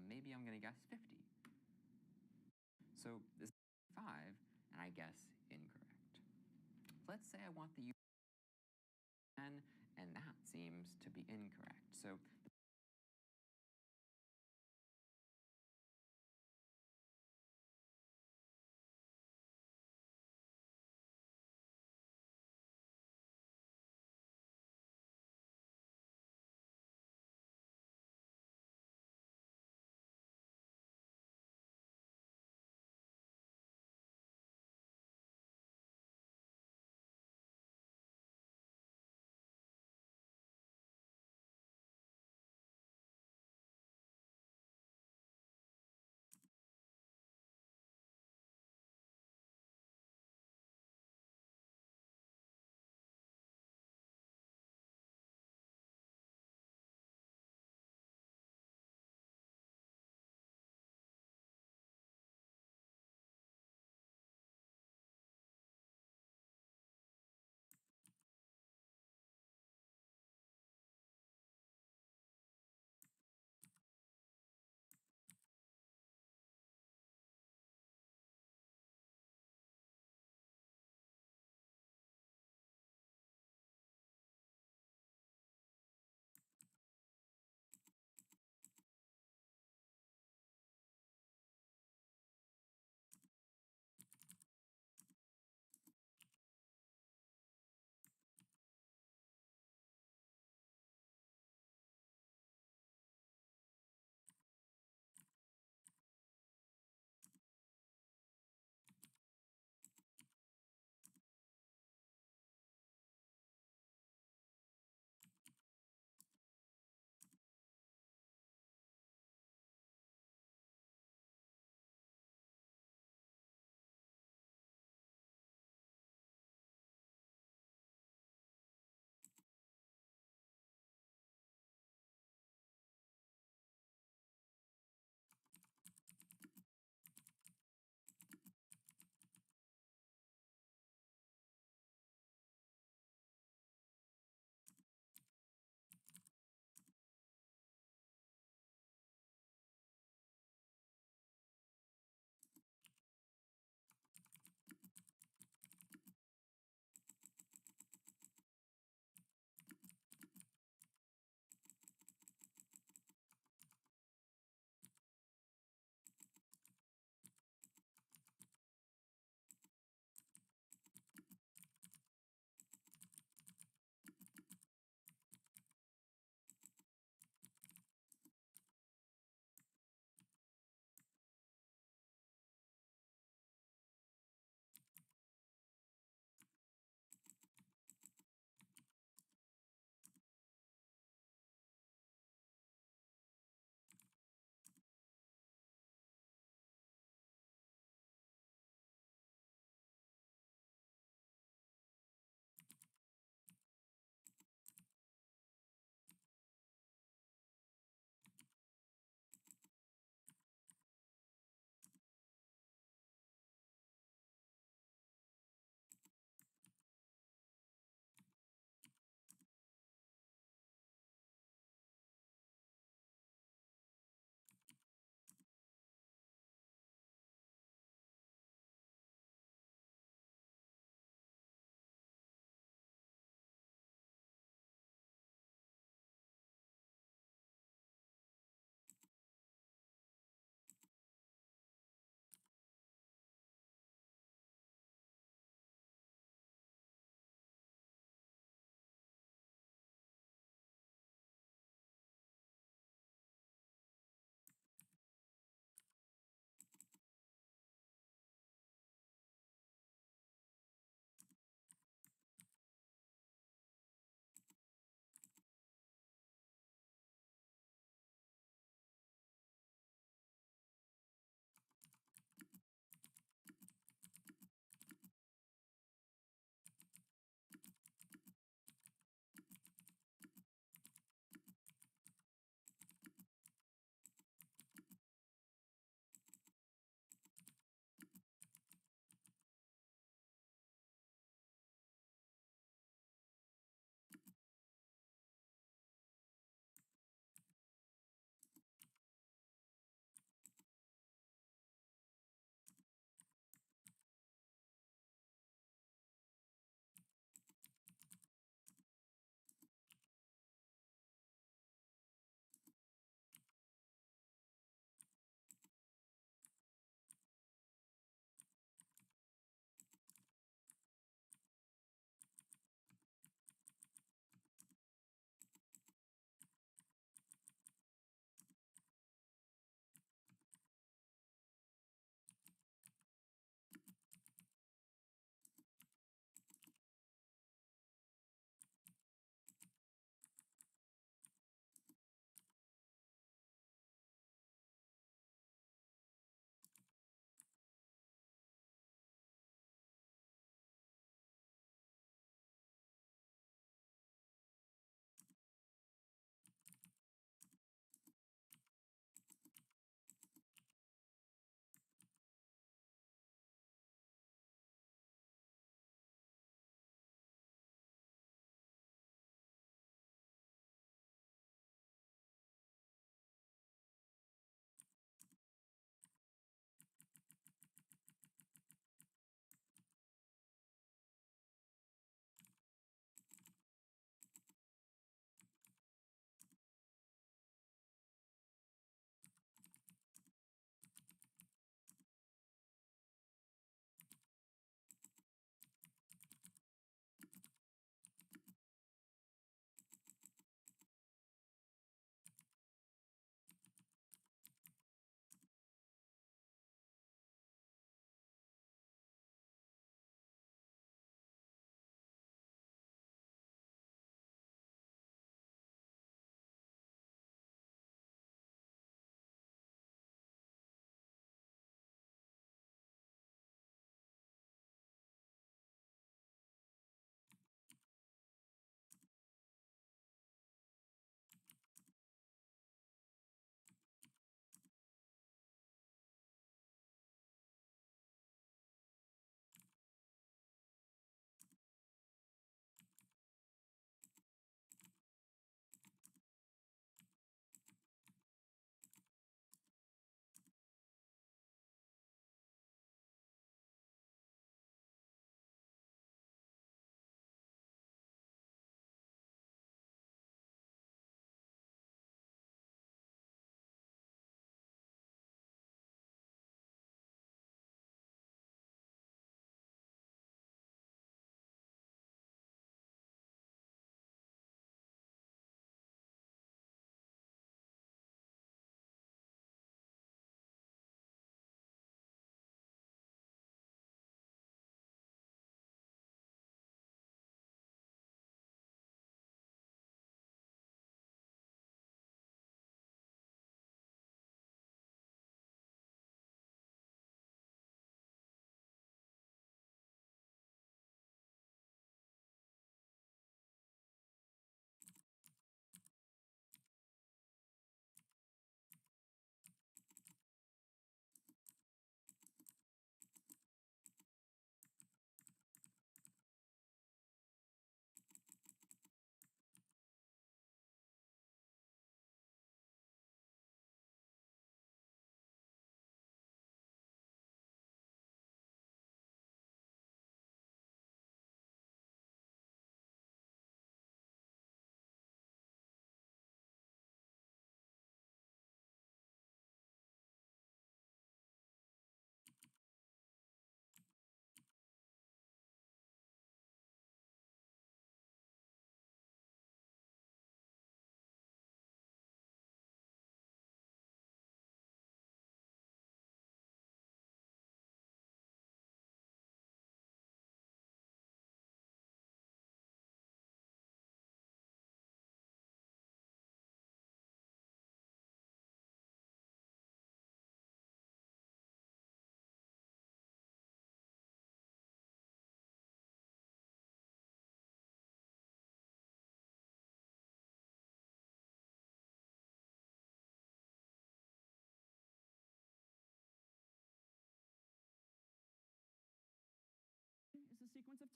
maybe I'm going to guess 50. So this is 5, and I guess incorrect. Let's say I want the 10, and that seems to be incorrect. So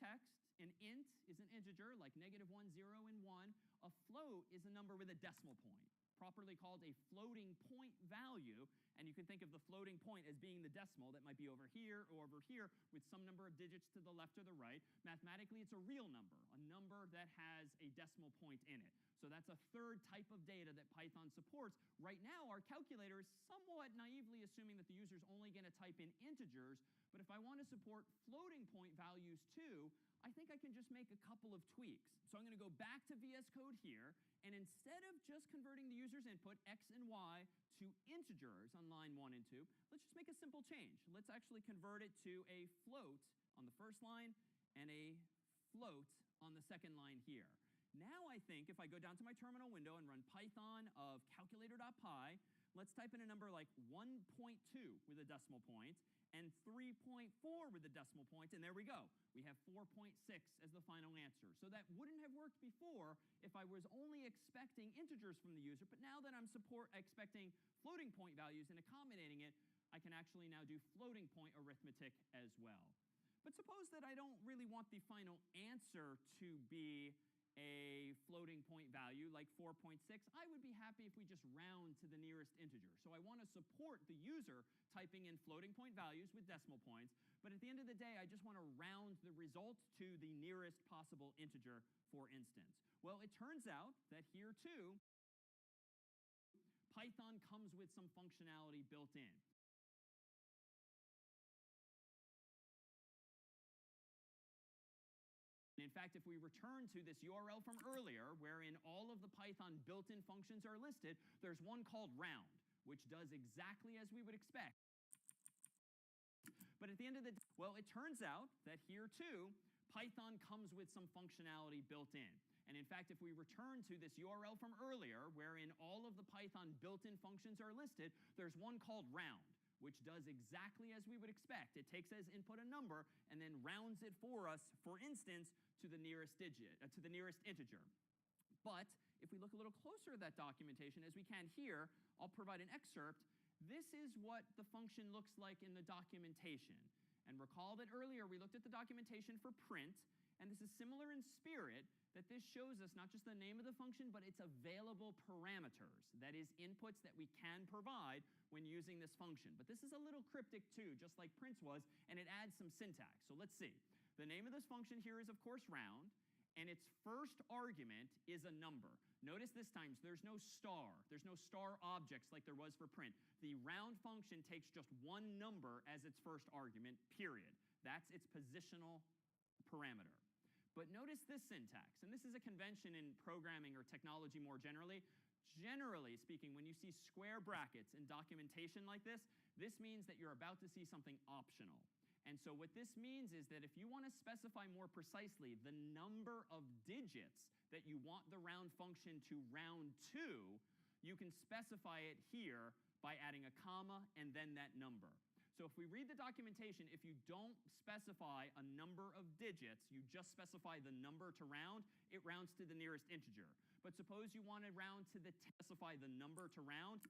text. An int is an integer like -1, 0, and 1. A float is a number with a decimal point, properly called a floating point value. And you can think of the floating point as being the decimal that might be over here or over here with some number of digits to the left or the right. Mathematically, it's a real number, a number that has a decimal point in it. So that's a third type of data that Python supports. Right now, our calculator is somewhat naively assuming that the user's only going to type in integers. But if I want to support floating point values too, I think I can just make a couple of tweaks. So I'm going to go back to VS Code here, and instead of just converting the user's input, x and y, to integers on line 1 and 2, let's just make a simple change. Let's actually convert it to a float on the first line and a float on the second line here. Now I think if I go down to my terminal window and run Python of calculator.py, let's type in a number like 1.2 with a decimal point and 3.4 with a decimal point, and there we go. We have 4.6 as the final answer. So that wouldn't have worked before if I was only expecting integers from the user, but now that I'm expecting floating point values and accommodating it, I can actually now do floating point arithmetic as well. But suppose that I don't really want the final answer to be a floating point value like 4.6, I would be happy if we just round to the nearest integer. So I want to support the user typing in floating point values with decimal points, but at the end of the day, I just want to round the result to the nearest possible integer, for instance. Well, it turns out that here too, Python comes with some functionality built in. In fact, if we return to this URL from earlier, wherein all of the Python built-in functions are listed, there's one called round, which does exactly as we would expect. But at the end of the day, well, it turns out that here too, Python comes with some functionality built in. And in fact, if we return to this URL from earlier, wherein all of the Python built-in functions are listed, there's one called round, which does exactly as we would expect. It takes as input a number and then rounds it for us, for instance, to the nearest digit, to the nearest integer. But if we look a little closer at that documentation, as we can here, I'll provide an excerpt. This is what the function looks like in the documentation. And recall that earlier we looked at the documentation for print, and this is similar in spirit, that this shows us not just the name of the function, but its available parameters, that is, inputs that we can provide when using this function. But this is a little cryptic too, just like print was, and it adds some syntax. So let's see. The name of this function here is, of course, round, and its first argument is a number. Notice this time, there's no star. There's no star objects like there was for print. The round function takes just one number as its first argument, period. That's its positional parameter. But notice this syntax, and this is a convention in programming or technology more generally. Generally speaking, when you see square brackets in documentation like this means that you're about to see something optional. And so what this means is that if you want to specify more precisely the number of digits that you want the round function to round to, you can specify it here by adding a comma and then that number. So if we read the documentation, if you don't specify a number of digits, you just specify the number to round, it rounds to the nearest integer. But suppose you want to round to specify the number to round,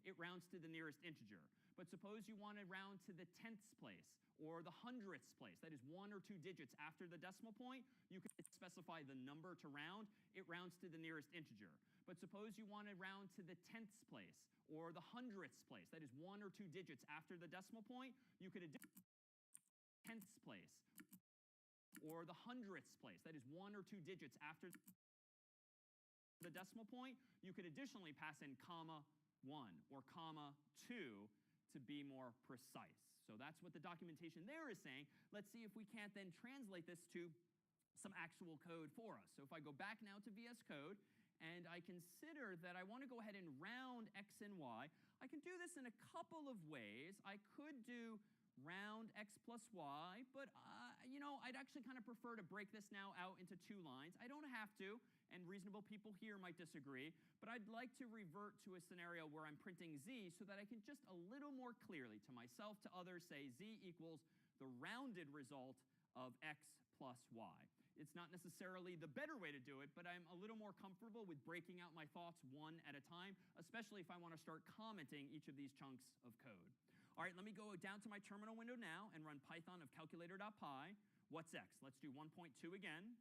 it rounds to the nearest integer. But suppose you want to round to the tenths place or the hundredths place, that is 1 or 2 digits after the decimal point, you can specify the number to round, it rounds to the nearest integer. But suppose you want to round to the tenths place or the hundredths place, that is 1 or 2 digits after the decimal point, you could tenths place or the hundredths place, that is 1 or 2 digits after the decimal point, you could additionally pass in comma 1 or comma 2 to be more precise. So that's what the documentation there is saying. Let's see if we can't then translate this to some actual code for us. So if I go back now to VS Code and I consider that I want to go ahead and round x and y, I can do this in a couple of ways. I could do round x plus y, but I'd actually kind of prefer to break this now out into 2 lines. I don't have to, and reasonable people here might disagree, but I'd like to revert to a scenario where I'm printing z so that I can just a little more clearly to myself, to others, say z equals the rounded result of x plus y. It's not necessarily the better way to do it, but I'm a little more comfortable with breaking out my thoughts one at a time, especially if I want to start commenting each of these chunks of code. All right, let me go down to my terminal window now and run Python of calculator.py. What's x? Let's do 1.2 again.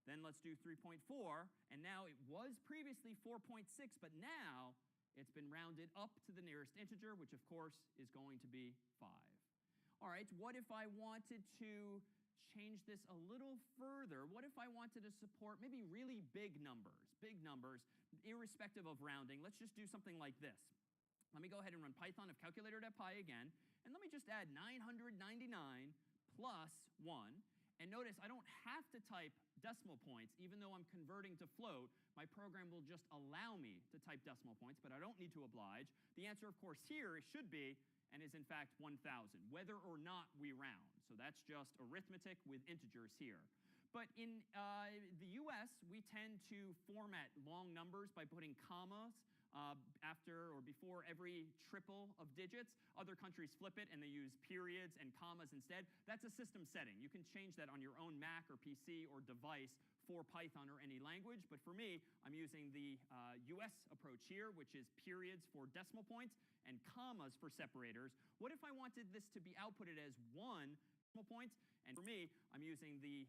Then let's do 3.4. And now it was previously 4.6, but now it's been rounded up to the nearest integer, which of course is going to be 5. All right, what if I wanted to change this a little further? What if I wanted to support maybe really big numbers, irrespective of rounding? Let's just do something like this. Let me go ahead and run Python of calculator.py again, and let me just add 999 plus 1. And notice I don't have to type decimal points, even though I'm converting to float. My program will just allow me to type decimal points, but I don't need to oblige. The answer, of course, here should be, and is in fact 1,000, whether or not we round. So that's just arithmetic with integers here. But in the US, we tend to format long numbers by putting commas after or before every triple of digits. Other countries flip it and they use periods and commas instead. That's a system setting. You can change that on your own Mac or PC or device for Python or any language. But for me, I'm using the US approach here, which is periods for decimal points and commas for separators. What if I wanted this to be outputted as 1 decimal points? And for me, I'm using the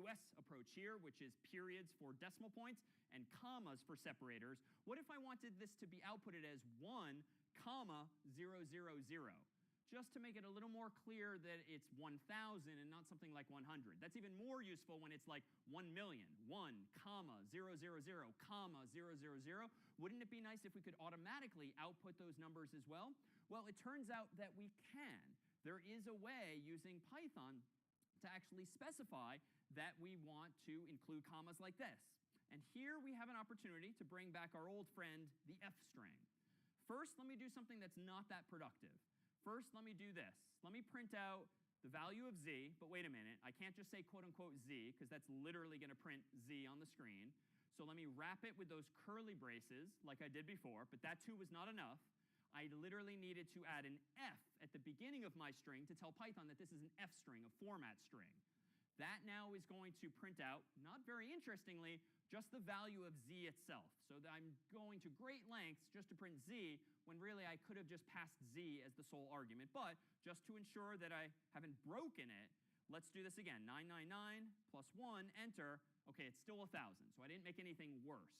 US approach here, which is periods for decimal points and commas for separators. What if I wanted this to be outputted as 1, 000? Just to make it a little more clear that it's 1,000 and not something like 100. That's even more useful when it's like 1 million, 1, 000, 000. Wouldn't it be nice if we could automatically output those numbers as well? Well, it turns out that we can. There is a way using Python to actually specify that we want to include commas like this. And here we have an opportunity to bring back our old friend, the F string. First, let me do something that's not that productive. First, let me do this. Let me print out the value of z, but wait a minute. I can't just say quote unquote z, because that's literally going to print z on the screen. So let me wrap it with those curly braces like I did before, but that too was not enough. I literally needed to add an F at the beginning of my string to tell Python that this is an F string, a format string. That now is going to print out, not very interestingly, just the value of z itself. So that I'm going to great lengths just to print z, when really I could have just passed z as the sole argument. But just to ensure that I haven't broken it, let's do this again. 999 plus 1, enter. Okay, it's still 1,000, so I didn't make anything worse.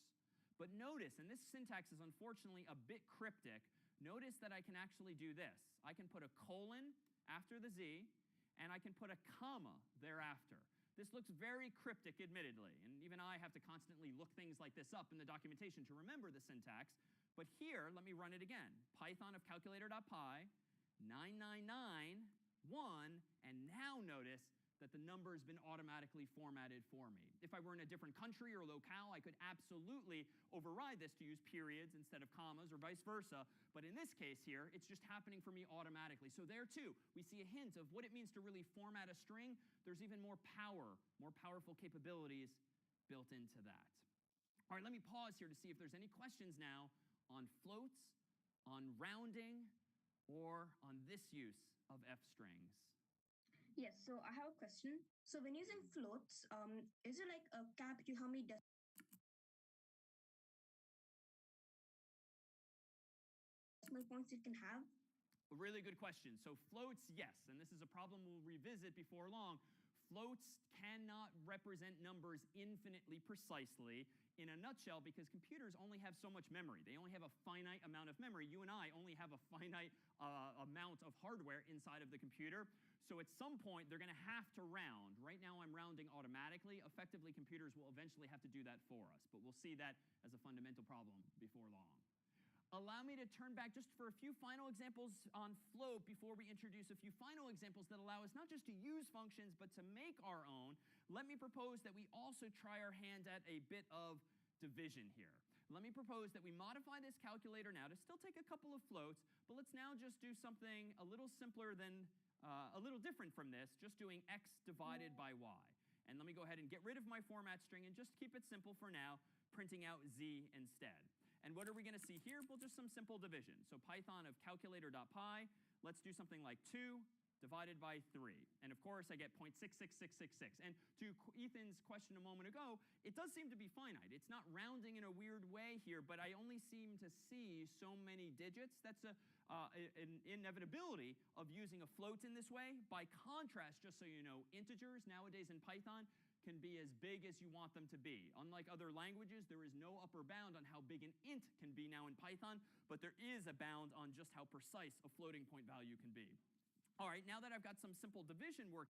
But notice, and this syntax is unfortunately a bit cryptic, notice that I can actually do this. I can put a colon after the z, and I can put a comma thereafter. This looks very cryptic, admittedly, and even I have to constantly look things like this up in the documentation to remember the syntax. But here, let me run it again. Python of calculator.py, 999, 1, and now notice that the number has been automatically formatted for me. If I were in a different country or locale, I could absolutely override this to use periods instead of commas or vice versa. But in this case here, it's just happening for me automatically. So there too, we see a hint of what it means to really format a string. There's even more power, more powerful capabilities built into that. All right, let me pause here to see if there's any questions now on floats, on rounding, or on this use of F strings. Yes, so I have a question. So when using floats, is it like a cap to how many decimal points it can have? A really good question. So floats, yes, and this is a problem we'll revisit before long. Floats cannot represent numbers infinitely precisely in a nutshell because computers only have so much memory. They only have a finite amount of memory. You and I only have a finite amount of hardware inside of the computer. So at some point, they're going to have to round. Right now, I'm rounding automatically. Effectively, computers will eventually have to do that for us. But we'll see that as a fundamental problem before long. Allow me to turn back just for a few final examples on float before we introduce a few final examples that allow us not just to use functions, but to make our own. Let me propose that we also try our hand at a bit of division here. Let me propose that we modify this calculator now to still take a couple of floats, but let's now just do something a little simpler than, a little different from this, just doing x divided by y. And let me go ahead and get rid of my format string and just keep it simple for now, printing out z instead. And what are we going to see here? Well, just some simple division. So Python of calculator.py, let's do something like 2 divided by 3. And of course, I get 0.66666. And to Ethan's question a moment ago, it does seem to be finite. It's not rounding in a weird way here, but I only seem to see so many digits. That's an inevitability of using a float in this way. By contrast, just so you know, integers nowadays in Python can be as big as you want them to be. Unlike other languages, there is no upper bound on how big an int can be now in Python, but there is a bound on just how precise a floating point value can be. All right, now that I've got some simple division work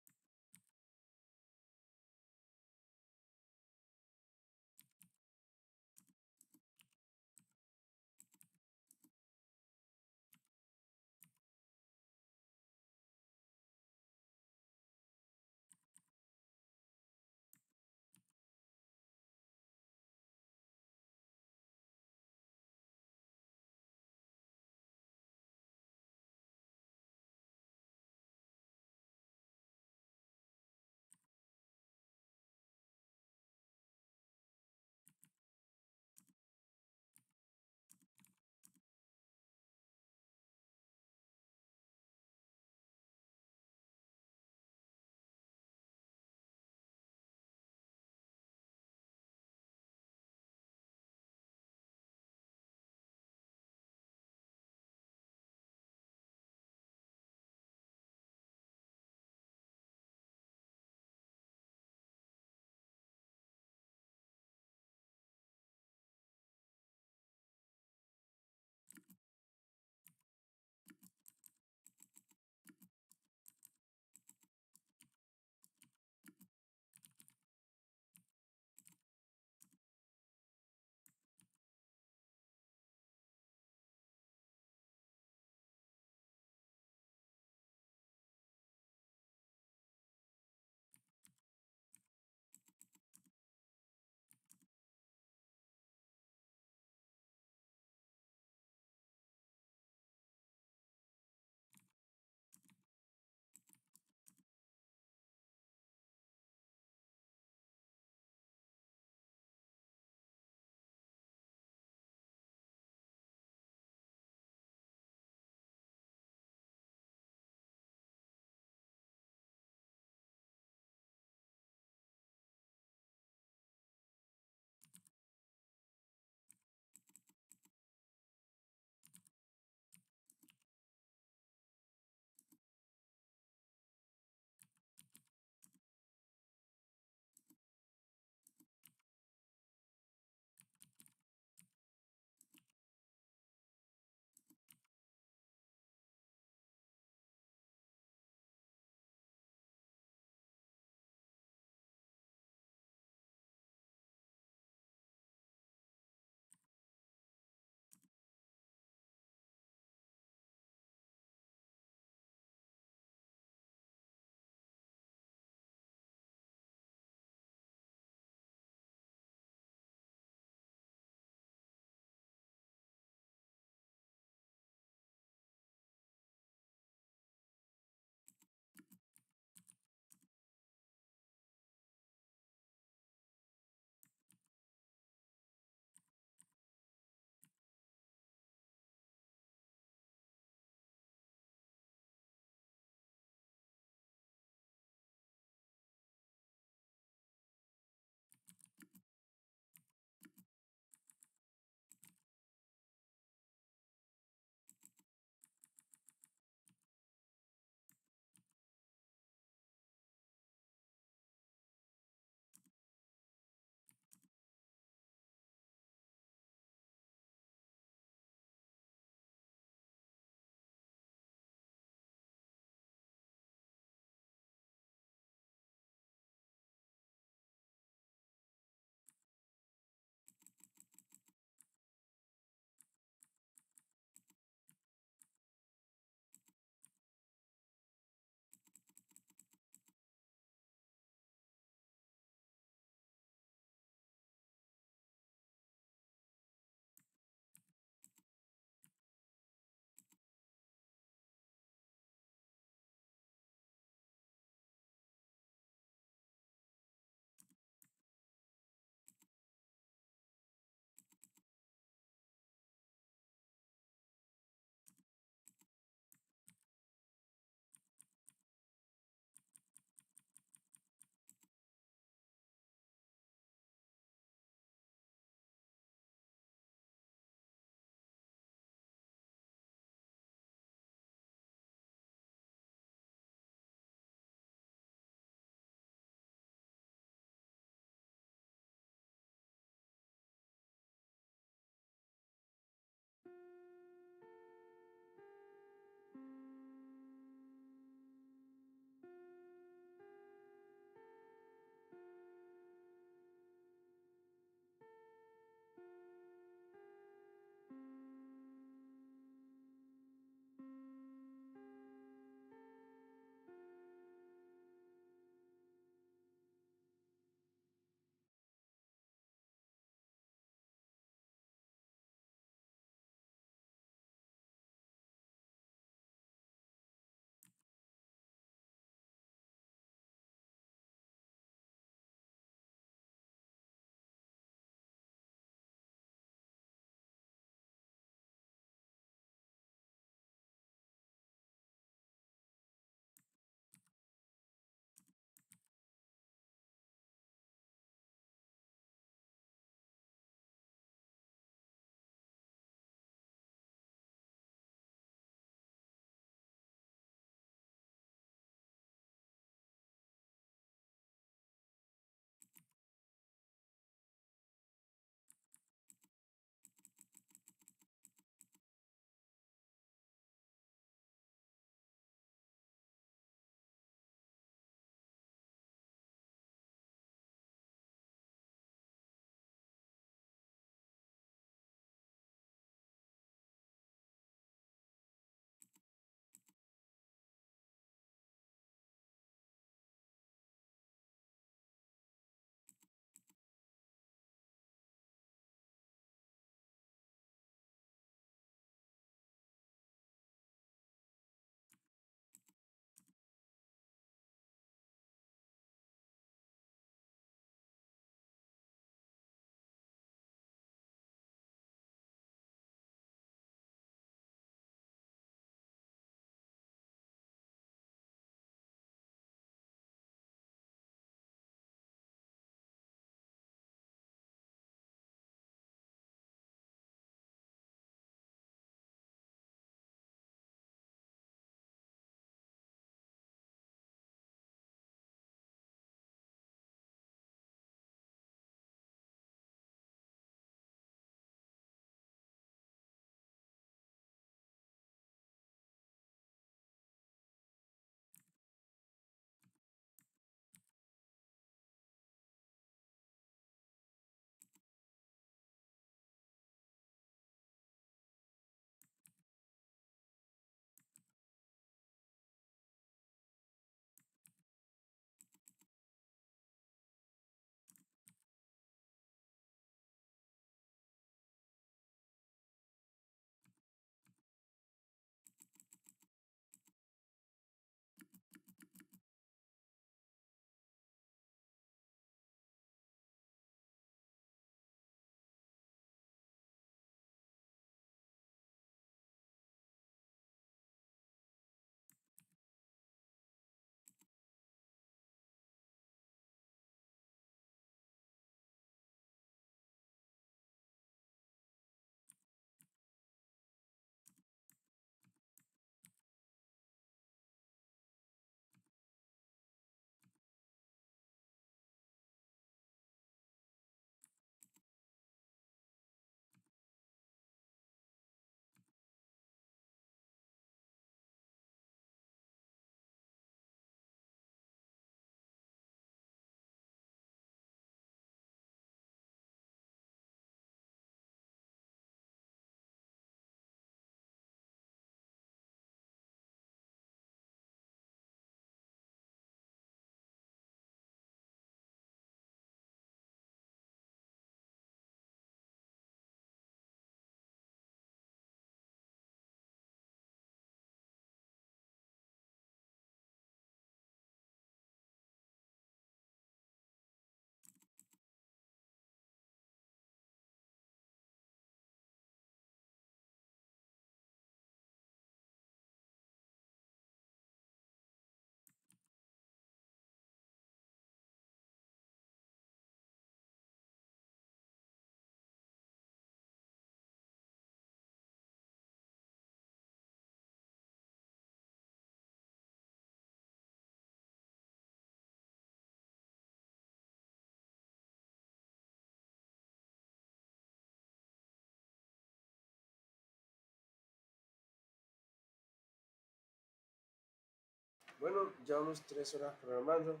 Bueno, llevamos 3 horas programando.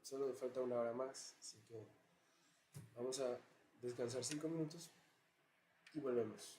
Solo me falta 1 hora más, así que vamos a descansar 5 minutos y volvemos.